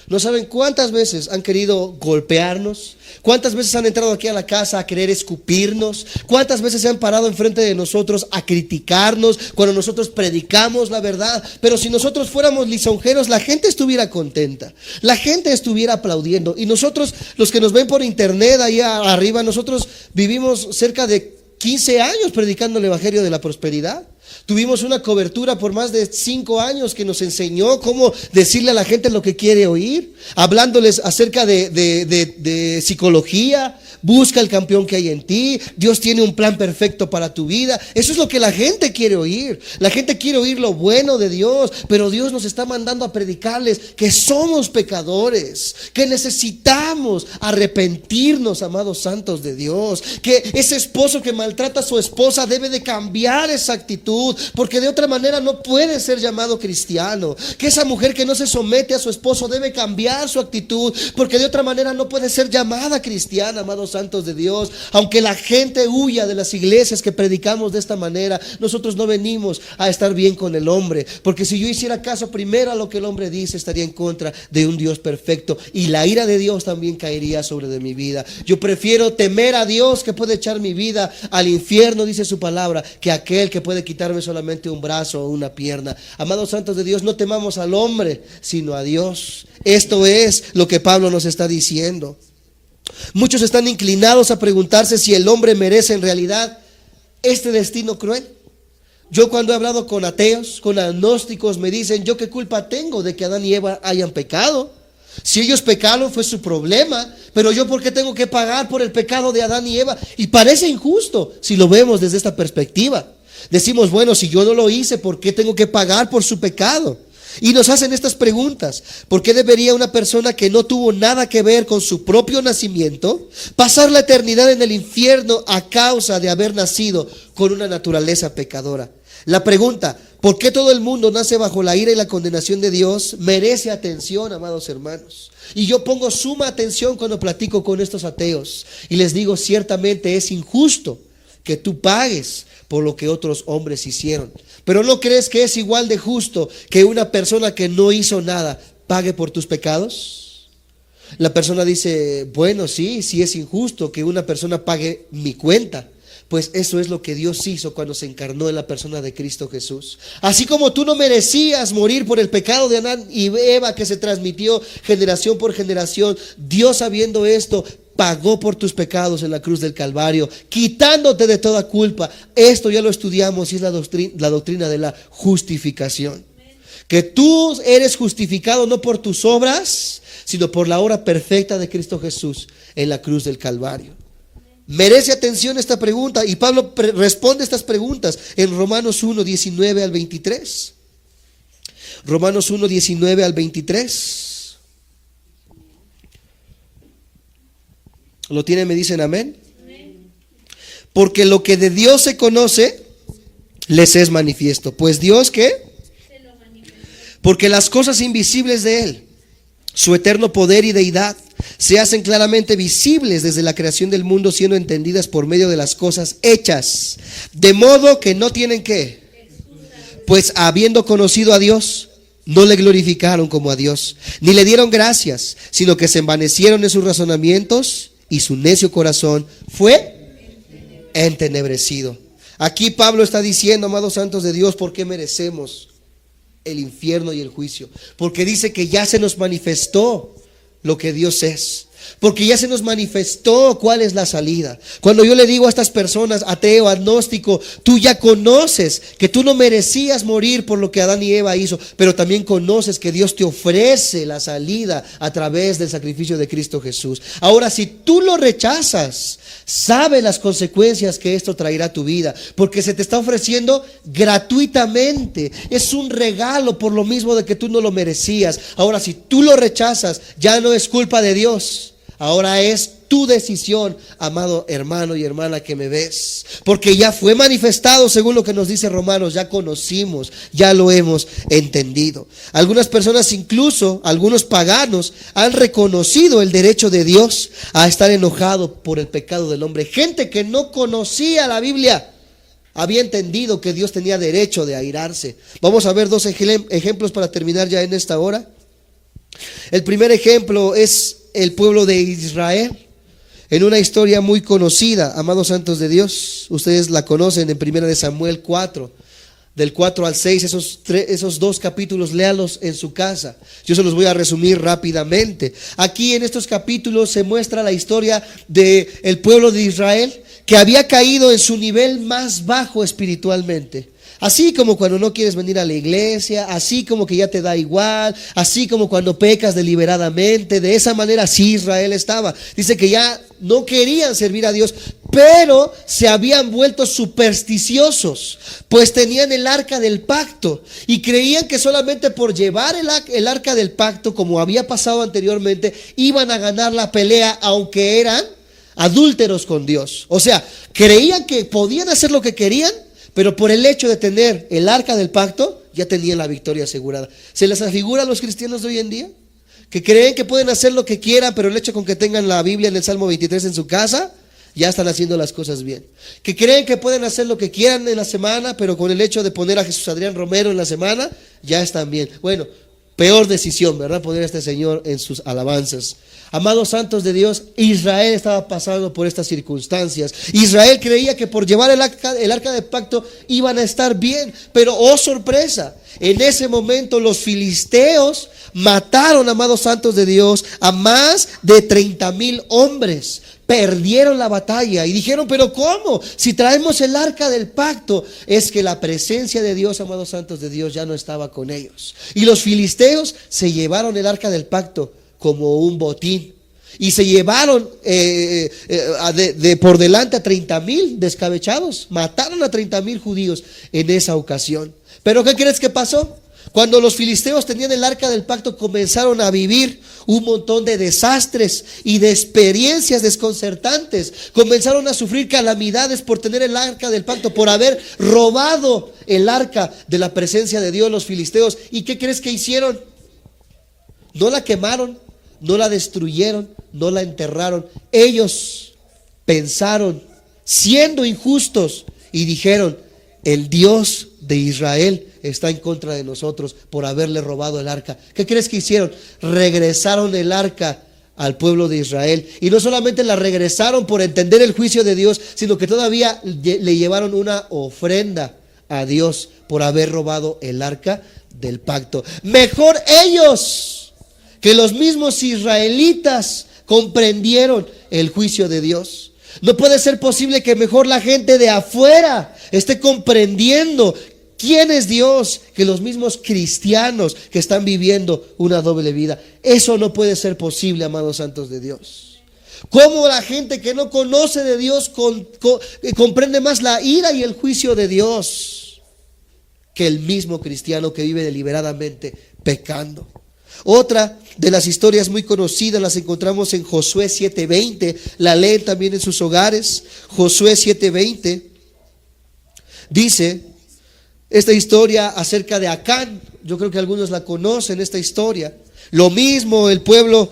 ¿No saben cuántas veces han querido golpearnos? ¿Cuántas veces han entrado aquí a la casa a querer escupirnos? ¿Cuántas veces se han parado enfrente de nosotros a criticarnos cuando nosotros predicamos la verdad? Pero si nosotros fuéramos lisonjeros, la gente estuviera contenta, la gente estuviera aplaudiendo. Y nosotros, los que nos ven por internet ahí arriba, nosotros vivimos cerca de 15 años predicando el evangelio de la prosperidad. Tuvimos una cobertura por más de 5 años que nos enseñó cómo decirle a la gente lo que quiere oír, hablándoles acerca de psicología. Busca el campeón que hay en ti. Dios tiene un plan perfecto para tu vida. Eso es lo que la gente quiere oír. La gente quiere oír lo bueno de Dios, pero Dios nos está mandando a predicarles que somos pecadores, que necesitamos arrepentirnos, amados santos de Dios, que ese esposo que maltrata a su esposa debe de cambiar esa actitud, porque de otra manera no puede ser llamado cristiano. Que esa mujer que no se somete a su esposo debe cambiar su actitud, porque de otra manera no puede ser llamada cristiana, amados santos de Dios. Aunque la gente huya de las iglesias que predicamos de esta manera, nosotros no venimos a estar bien con el hombre, porque si yo hiciera caso primero a lo que el hombre dice, estaría en contra de un Dios perfecto, y la ira de Dios también caería sobre de mi vida. Yo prefiero temer a Dios, que puede echar mi vida al infierno, dice su palabra, que aquel que puede quitarme solamente un brazo o una pierna. Amados santos de Dios, no temamos al hombre, sino a Dios. Esto es lo que Pablo nos está diciendo. Muchos están inclinados a preguntarse si el hombre merece en realidad este destino cruel. Yo cuando he hablado con ateos, con agnósticos, me dicen, ¿yo qué culpa tengo de que Adán y Eva hayan pecado? Si ellos pecaron fue su problema, pero yo ¿por qué tengo que pagar por el pecado de Adán y Eva? Y parece injusto si lo vemos desde esta perspectiva. Decimos, bueno, si yo no lo hice, ¿por qué tengo que pagar por su pecado? Y nos hacen estas preguntas. ¿Por qué debería una persona que no tuvo nada que ver con su propio nacimiento pasar la eternidad en el infierno a causa de haber nacido con una naturaleza pecadora? La pregunta, ¿por qué todo el mundo nace bajo la ira y la condenación de Dios? Merece atención, amados hermanos. Y yo pongo suma atención cuando platico con estos ateos y les digo, ciertamente es injusto que tú pagues por lo que otros hombres hicieron. Pero ¿no crees que es igual de justo que una persona que no hizo nada pague por tus pecados? La persona dice, bueno, sí es injusto que una persona pague mi cuenta. Pues eso es lo que Dios hizo cuando se encarnó en la persona de Cristo Jesús. Así como tú no merecías morir por el pecado de Adán y Eva que se transmitió generación por generación, Dios, sabiendo esto, pagó por tus pecados en la cruz del Calvario, quitándote de toda culpa. Esto ya lo estudiamos y es la doctrina de la justificación. Que tú eres justificado no por tus obras, sino por la obra perfecta de Cristo Jesús en la cruz del Calvario. Merece atención esta pregunta y Pablo responde estas preguntas en Romanos 1, 19 al 23. Romanos 1, 19 al 23. ¿Lo tienen? ¿Me dicen amén? Porque lo que de Dios se conoce les es manifiesto. Pues Dios, ¿qué? Porque las cosas invisibles de Él, su eterno poder y deidad, se hacen claramente visibles desde la creación del mundo, siendo entendidas por medio de las cosas hechas, de modo que no tienen ¿qué? Pues habiendo conocido a Dios, no le glorificaron como a Dios, ni le dieron gracias, sino que se envanecieron en sus razonamientos y su necio corazón fue entenebrecido. Aquí Pablo está diciendo, amados santos de Dios, ¿por qué merecemos el infierno y el juicio? Porque dice que ya se nos manifestó lo que Dios es, porque ya se nos manifestó cuál es la salida. Cuando yo le digo a estas personas, ateo, agnóstico, tú ya conoces que tú no merecías morir por lo que Adán y Eva hizo, pero también conoces que Dios te ofrece la salida a través del sacrificio de Cristo Jesús. Ahora, si tú lo rechazas, sabe las consecuencias que esto traerá a tu vida, porque se te está ofreciendo gratuitamente. Es un regalo por lo mismo de que tú no lo merecías. Ahora, si tú lo rechazas, ya no es culpa de Dios. Ahora es tu decisión, amado hermano y hermana que me ves, porque ya fue manifestado según lo que nos dice Romanos, ya conocimos, ya lo hemos entendido. Algunas personas, incluso algunos paganos, han reconocido el derecho de Dios a estar enojado por el pecado del hombre. Gente que no conocía la Biblia había entendido que Dios tenía derecho de airarse. Vamos a ver dos ejemplos para terminar ya en esta hora. El primer ejemplo es el pueblo de Israel, en una historia muy conocida, amados santos de Dios. Ustedes la conocen en 1 de Samuel 4, del 4 al 6, esos dos capítulos, léalos en su casa. Yo se los voy a resumir rápidamente. Aquí en estos capítulos se muestra la historia del pueblo de Israel, que había caído en su nivel más bajo espiritualmente. Así como cuando no quieres venir a la iglesia, así como que ya te da igual, así como cuando pecas deliberadamente, de esa manera así Israel estaba. Dice que ya no querían servir a Dios, pero se habían vuelto supersticiosos, pues tenían el arca del pacto y creían que solamente por llevar el arca del pacto, como había pasado anteriormente, iban a ganar la pelea, aunque eran adúlteros con Dios. O sea, creían que podían hacer lo que querían, pero por el hecho de tener el arca del pacto, ya tenían la victoria asegurada. ¿Se les afigura a los cristianos de hoy en día? Que creen que pueden hacer lo que quieran, pero el hecho con que tengan la Biblia en el Salmo 23 en su casa, ya están haciendo las cosas bien. Que creen que pueden hacer lo que quieran en la semana, pero con el hecho de poner a Jesús Adrián Romero en la semana, ya están bien. Bueno, peor decisión, ¿verdad? Poner a este señor en sus alabanzas. Amados santos de Dios, Israel estaba pasando por estas circunstancias. Israel creía que por llevar el arca del pacto iban a estar bien, pero oh sorpresa, en ese momento los filisteos mataron, amados santos de Dios, a más de 30,000 hombres. Perdieron la batalla y dijeron, pero ¿cómo? Si traemos el arca del pacto. Es que la presencia de Dios, amados santos de Dios, ya no estaba con ellos. Y los filisteos se llevaron el arca del pacto como un botín y se llevaron por delante a 30,000 descabechados. Mataron a 30,000 judíos en esa ocasión. Pero ¿qué crees que pasó? Cuando los filisteos tenían el arca del pacto, comenzaron a vivir un montón de desastres y de experiencias desconcertantes. Comenzaron a sufrir calamidades por tener el arca del pacto, por haber robado el arca de la presencia de Dios los filisteos. ¿Y qué crees que hicieron? No la quemaron, no la destruyeron, no la enterraron. Ellos pensaron, siendo injustos, y dijeron: el Dios de Israel está en contra de nosotros por haberle robado el arca. ¿Qué crees que hicieron? Regresaron el arca al pueblo de Israel. Y no solamente la regresaron por entender el juicio de Dios, sino que todavía le llevaron una ofrenda a Dios por haber robado el arca del pacto. Mejor ellos que los mismos israelitas comprendieron el juicio de Dios. No puede ser posible que mejor la gente de afuera esté comprendiendo quién es Dios que los mismos cristianos que están viviendo una doble vida. Eso no puede ser posible, amados santos de Dios. ¿Cómo la gente que no conoce de Dios comprende más la ira y el juicio de Dios que el mismo cristiano que vive deliberadamente pecando? Otra de las historias muy conocidas las encontramos en Josué 7:20. La leen también en sus hogares. Josué 7:20 dice esta historia acerca de Acán. Yo creo que algunos la conocen, esta historia. Lo mismo, el pueblo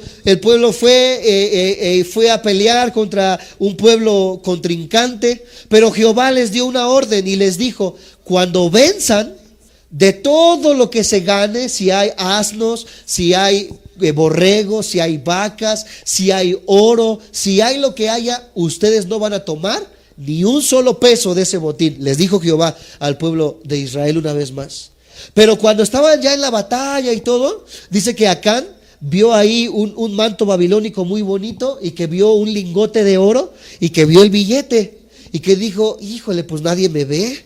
fue a pelear contra un pueblo contrincante, pero Jehová les dio una orden y les dijo: cuando venzan, de todo lo que se gane, si hay asnos, si hay borregos, si hay vacas, si hay oro, si hay lo que haya, ustedes no van a tomar ni un solo peso de ese botín. Les dijo Jehová al pueblo de Israel una vez más. Pero cuando estaban ya en la batalla y todo, dice que Acán vio ahí un manto babilónico muy bonito, y que vio un lingote de oro, y que vio el billete, y que dijo: híjole, pues nadie me ve.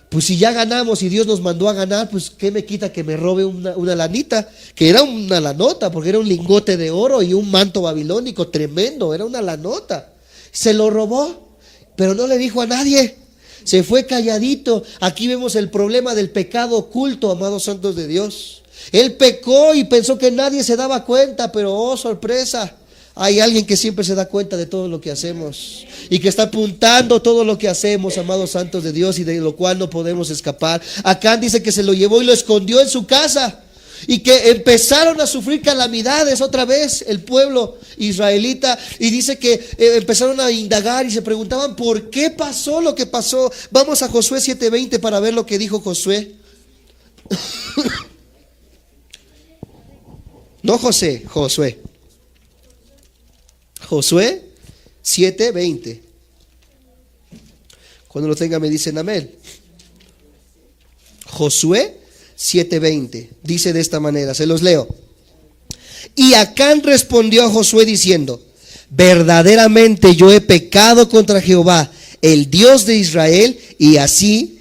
Pues si ya ganamos y Dios nos mandó a ganar, pues ¿qué me quita que me robe una lanita? Que era una lanota, porque era un lingote de oro y un manto babilónico tremendo, era una lanota. Se lo robó, pero no le dijo a nadie, se fue calladito. Aquí vemos el problema del pecado oculto, amados santos de Dios. Él pecó y pensó que nadie se daba cuenta, pero oh sorpresa, hay alguien que siempre se da cuenta de todo lo que hacemos y que está apuntando todo lo que hacemos, amados santos de Dios, y de lo cual no podemos escapar. Acán dice que se lo llevó y lo escondió en su casa, y que empezaron a sufrir calamidades otra vez el pueblo israelita, y dice que empezaron a indagar y se preguntaban por qué pasó lo que pasó. Vamos a Josué 7:20 para ver lo que dijo Josué. No José, Josué. Josué 7:20. Cuando lo tenga me dicen amén. Josué 7:20 dice de esta manera, se los leo. Y Acán respondió a Josué diciendo: verdaderamente yo he pecado contra Jehová, el Dios de Israel, y así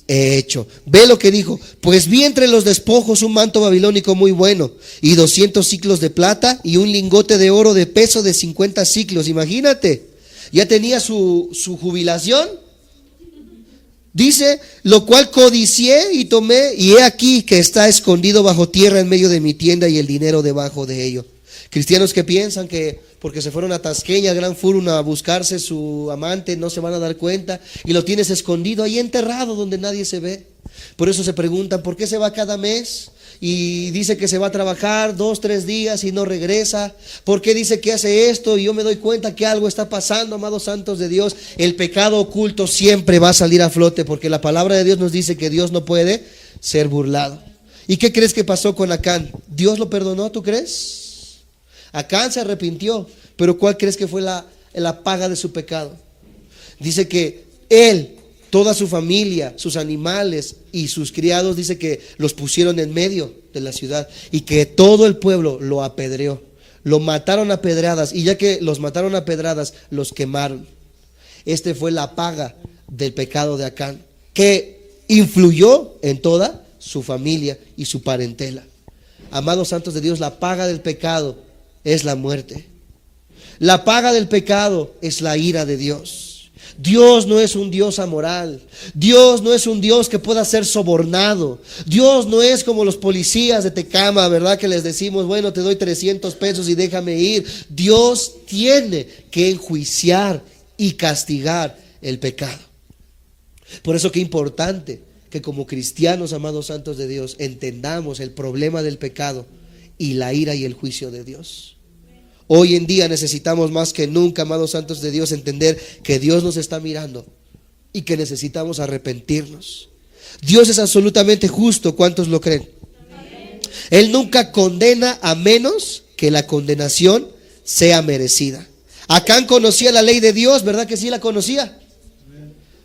he hecho. Ve lo que dijo: pues vi entre los despojos un manto babilónico muy bueno, y 200 siclos de plata, y un lingote de oro de peso de 50 siclos. Imagínate, ya tenía su jubilación. Dice: lo cual codicié y tomé, y he aquí que está escondido bajo tierra en medio de mi tienda, y el dinero debajo de ello. Cristianos que piensan que porque se fueron a Tasqueña, Gran Furun, a buscarse su amante, no se van a dar cuenta, y lo tienes escondido ahí enterrado donde nadie se ve. Por eso se preguntan por qué se va cada mes y dice que se va a trabajar 2-3 días y no regresa. ¿Por qué dice que hace esto? Y yo me doy cuenta que algo está pasando, amados santos de Dios. El pecado oculto siempre va a salir a flote, porque la palabra de Dios nos dice que Dios no puede ser burlado. ¿Y qué crees que pasó con Acán? ¿Dios lo perdonó, tú crees? Acán se arrepintió, pero ¿cuál crees que fue la paga de su pecado? Dice que él, toda su familia, sus animales y sus criados, dice que los pusieron en medio de la ciudad, y que todo el pueblo lo apedreó, lo mataron a pedradas, y ya que los mataron a pedradas, los quemaron. Este fue la paga del pecado de Acán, que influyó en toda su familia y su parentela. Amados santos de Dios, la paga del pecado es la muerte. La paga del pecado es la ira de Dios. Dios no es un Dios amoral. Dios no es un Dios que pueda ser sobornado. Dios no es como los policías de Tecama, ¿verdad? Que les decimos, bueno, te doy 300 pesos y déjame ir. Dios tiene que enjuiciar y castigar el pecado. Por eso qué importante que como cristianos, amados santos de Dios, entendamos el problema del pecado y la ira y el juicio de Dios. Hoy en día necesitamos más que nunca, amados santos de Dios, entender que Dios nos está mirando y que necesitamos arrepentirnos. Dios es absolutamente justo, ¿cuántos lo creen? Él nunca condena a menos que la condenación sea merecida. Acán conocía la ley de Dios, ¿verdad que sí la conocía?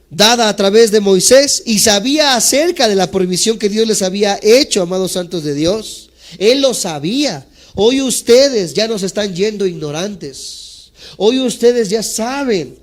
Dada a través de Moisés, y sabía acerca de la prohibición que Dios les había hecho, amados santos de Dios. Él lo sabía. Hoy ustedes ya nos están yendo ignorantes. Hoy ustedes ya saben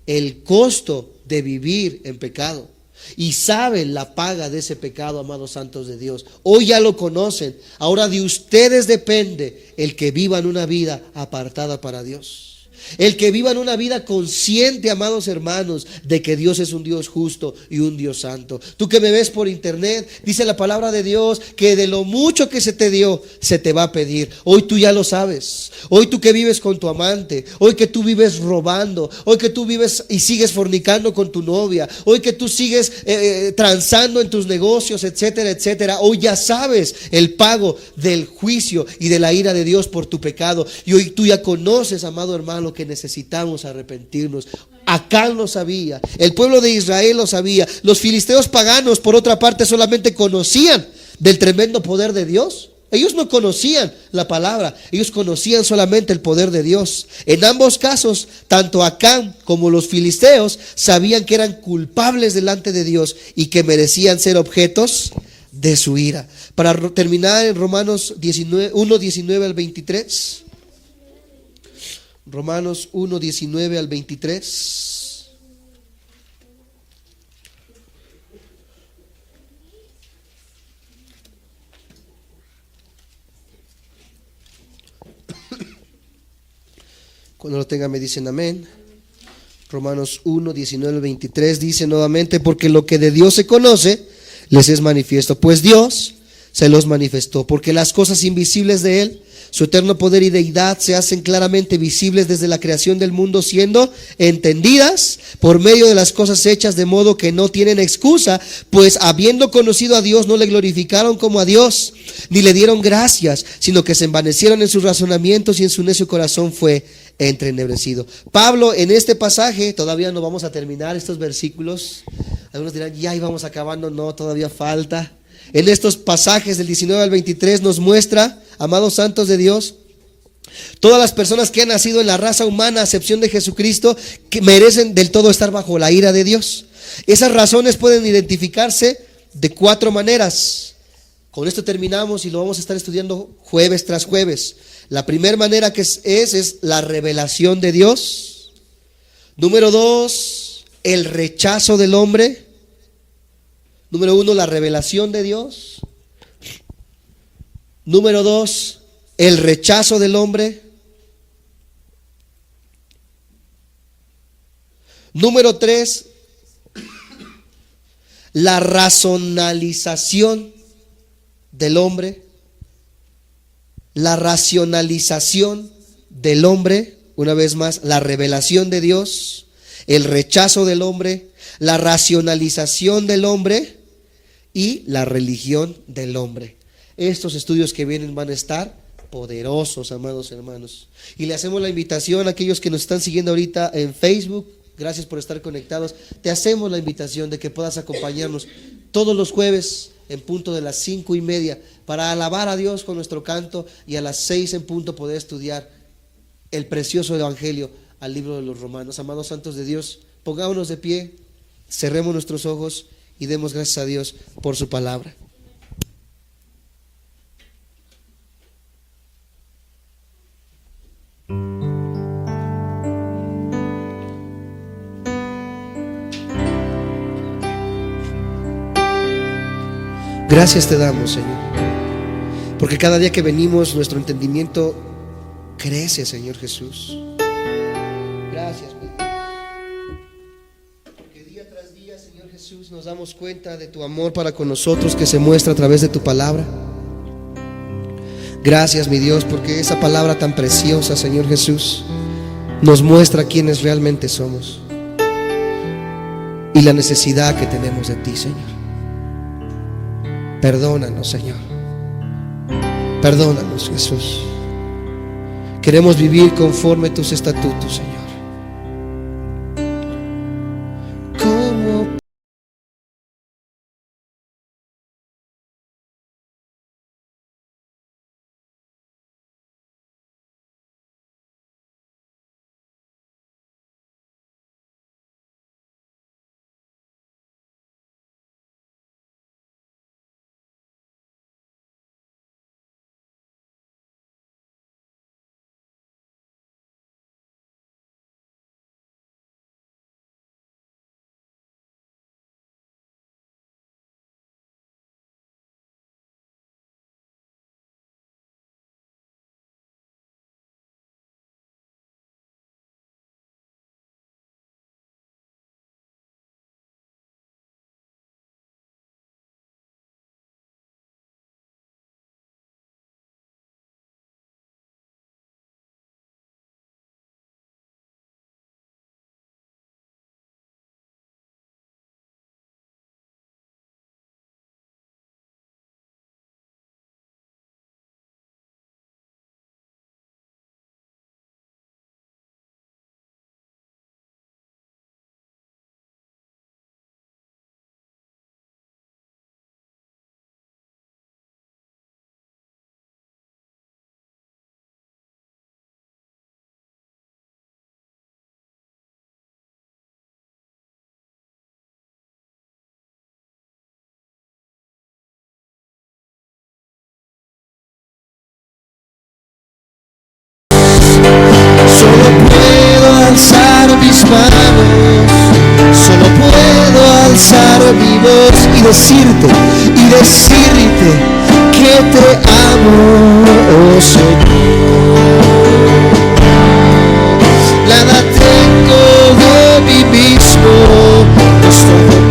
el costo de vivir en pecado y saben la paga de ese pecado, amados santos de Dios. Hoy ya lo conocen. Ahora de ustedes depende el que vivan una vida apartada para Dios. El que vivan una vida consciente, amados hermanos, de que Dios es un Dios justo y un Dios santo. Tú que me ves por internet, dice la palabra de Dios que de lo mucho que se te dio, se te va a pedir. Hoy tú ya lo sabes. Hoy tú que vives con tu amante, hoy que tú vives robando, hoy que tú vives y sigues fornicando con tu novia, hoy que tú sigues transando en tus negocios, etcétera, etcétera. Hoy ya sabes el pago del juicio y de la ira de Dios por tu pecado. Y hoy tú ya conoces, amado hermano, que necesitamos arrepentirnos. Acán lo sabía, el pueblo de Israel lo sabía. Los filisteos paganos, por otra parte, solamente conocían del tremendo poder de Dios. Ellos no conocían la palabra, ellos conocían solamente el poder de Dios. En ambos casos, tanto Acán como los filisteos sabían que eran culpables delante de Dios y que merecían ser objetos de su ira. Para terminar, en Romanos 1, 19 al 23. Romanos 1, 19 al 23. Cuando lo tengan me dicen amén. Romanos 1, 19 al 23 dice nuevamente: porque lo que de Dios se conoce les es manifiesto, pues Dios se los manifestó, porque las cosas invisibles de Él, su eterno poder y deidad, se hacen claramente visibles desde la creación del mundo, siendo entendidas por medio de las cosas hechas, de modo que no tienen excusa, pues habiendo conocido a Dios no le glorificaron como a Dios, ni le dieron gracias, sino que se envanecieron en sus razonamientos y en su necio corazón fue entrenebrecido. Pablo en este pasaje, todavía no vamos a terminar estos versículos, algunos dirán ya íbamos acabando, no, todavía falta. En estos pasajes del 19 al 23 nos muestra, amados santos de Dios, todas las personas que han nacido en la raza humana, a excepción de Jesucristo, que merecen del todo estar bajo la ira de Dios. Esas razones pueden identificarse de 4 maneras. Con esto terminamos y lo vamos a estar estudiando jueves tras jueves. La primera manera que es la revelación de Dios. Número 2, el rechazo del hombre. Número 1, la revelación de Dios. Número 2, el rechazo del hombre. Número 3, la racionalización del hombre. La racionalización del hombre. Una vez más, la revelación de Dios, el rechazo del hombre, la racionalización del hombre y la religión del hombre. Estos estudios que vienen van a estar poderosos, amados hermanos. Y le hacemos la invitación a aquellos que nos están siguiendo ahorita en Facebook. Gracias por estar conectados. Te hacemos la invitación de que puedas acompañarnos todos los jueves en punto de las 5:30 para alabar a Dios con nuestro canto, y a las 6 en punto poder estudiar el precioso evangelio al libro de los Romanos. Amados santos de Dios, pongámonos de pie, cerremos nuestros ojos y demos gracias a Dios por su palabra. Gracias te damos, Señor, porque cada día que venimos nuestro entendimiento crece, Señor Jesús. Gracias, mi Dios. día, Señor Jesús, nos damos cuenta de tu amor para con nosotros que se muestra a través de tu palabra. Gracias, mi Dios, porque esa palabra tan preciosa, Señor Jesús, nos muestra quiénes realmente somos y la necesidad que tenemos de ti, Señor. Perdónanos, Señor. Perdónanos, Jesús. Queremos vivir conforme a tus estatutos, Señor. Como solo puedo alzar mis manos, solo puedo alzar mi voz y decirte que te amo, oh Señor. Nada tengo de mí mismo, pues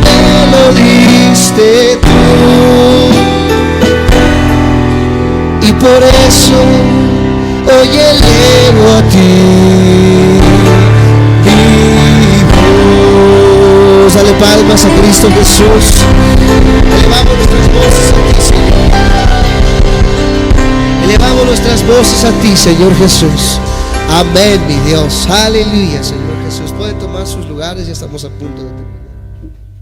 todo me lo diste tú. Y por eso hoy elevo a ti mi voz. Dale palmas a Cristo Jesús. Elevamos nuestras voces a ti, Señor. Elevamos nuestras voces a ti, Señor Jesús. Amén, mi Dios. Aleluya, Señor Jesús. Pueden tomar sus lugares, ya estamos a punto de terminar.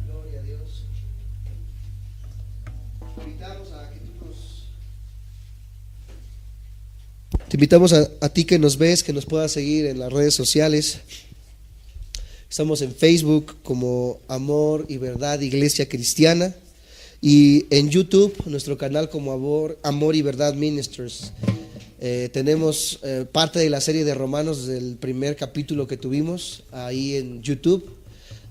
Gloria a Dios. Te invitamos a ti que nos ves, que nos puedas seguir en las redes sociales. Estamos en Facebook como Amor y Verdad Iglesia Cristiana, y en YouTube nuestro canal como Amor y Verdad Ministers. Tenemos parte de la serie de Romanos del primer capítulo que tuvimos ahí en YouTube,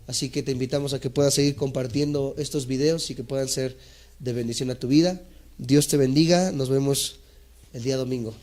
así que te invitamos a que puedas seguir compartiendo estos videos y que puedan ser de bendición a tu vida. Dios te bendiga, nos vemos el día domingo.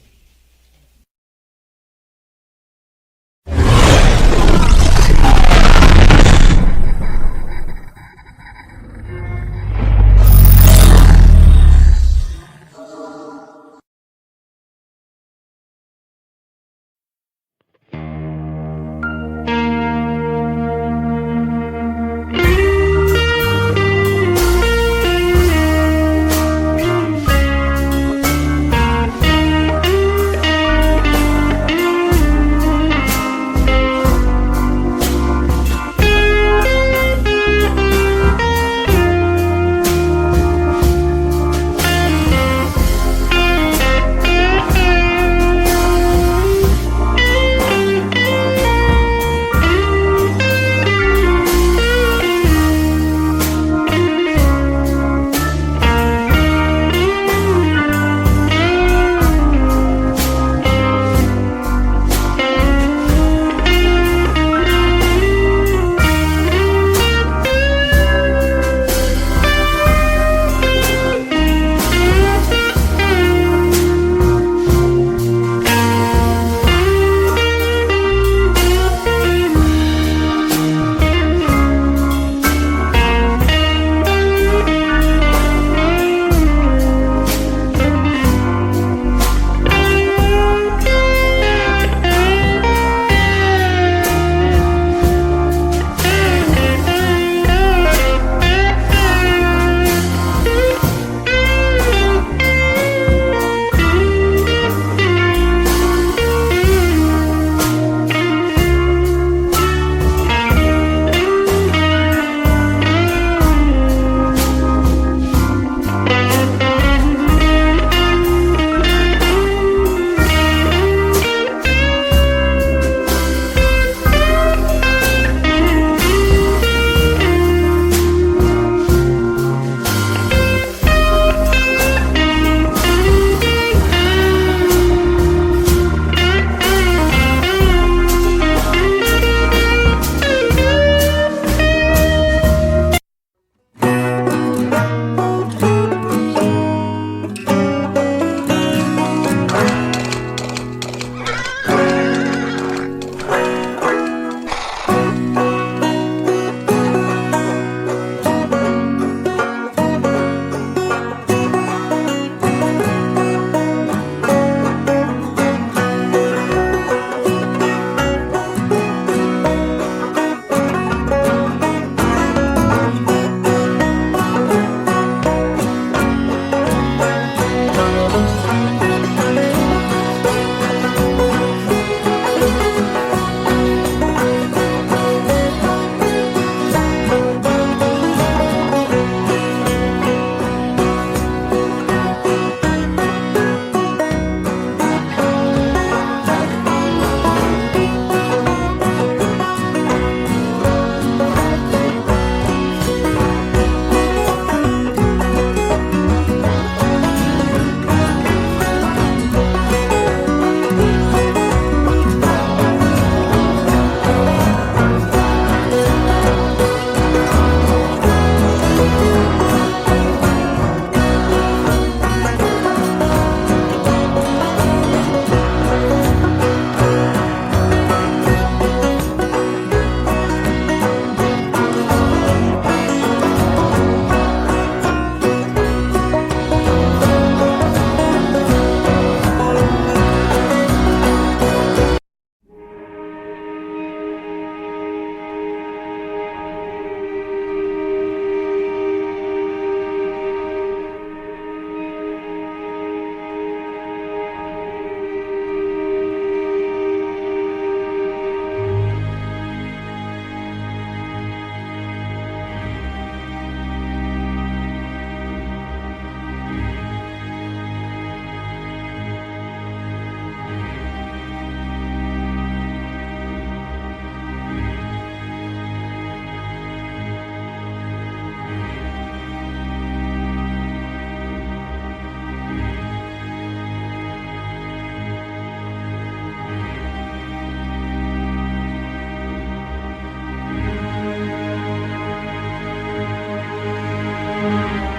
Amén.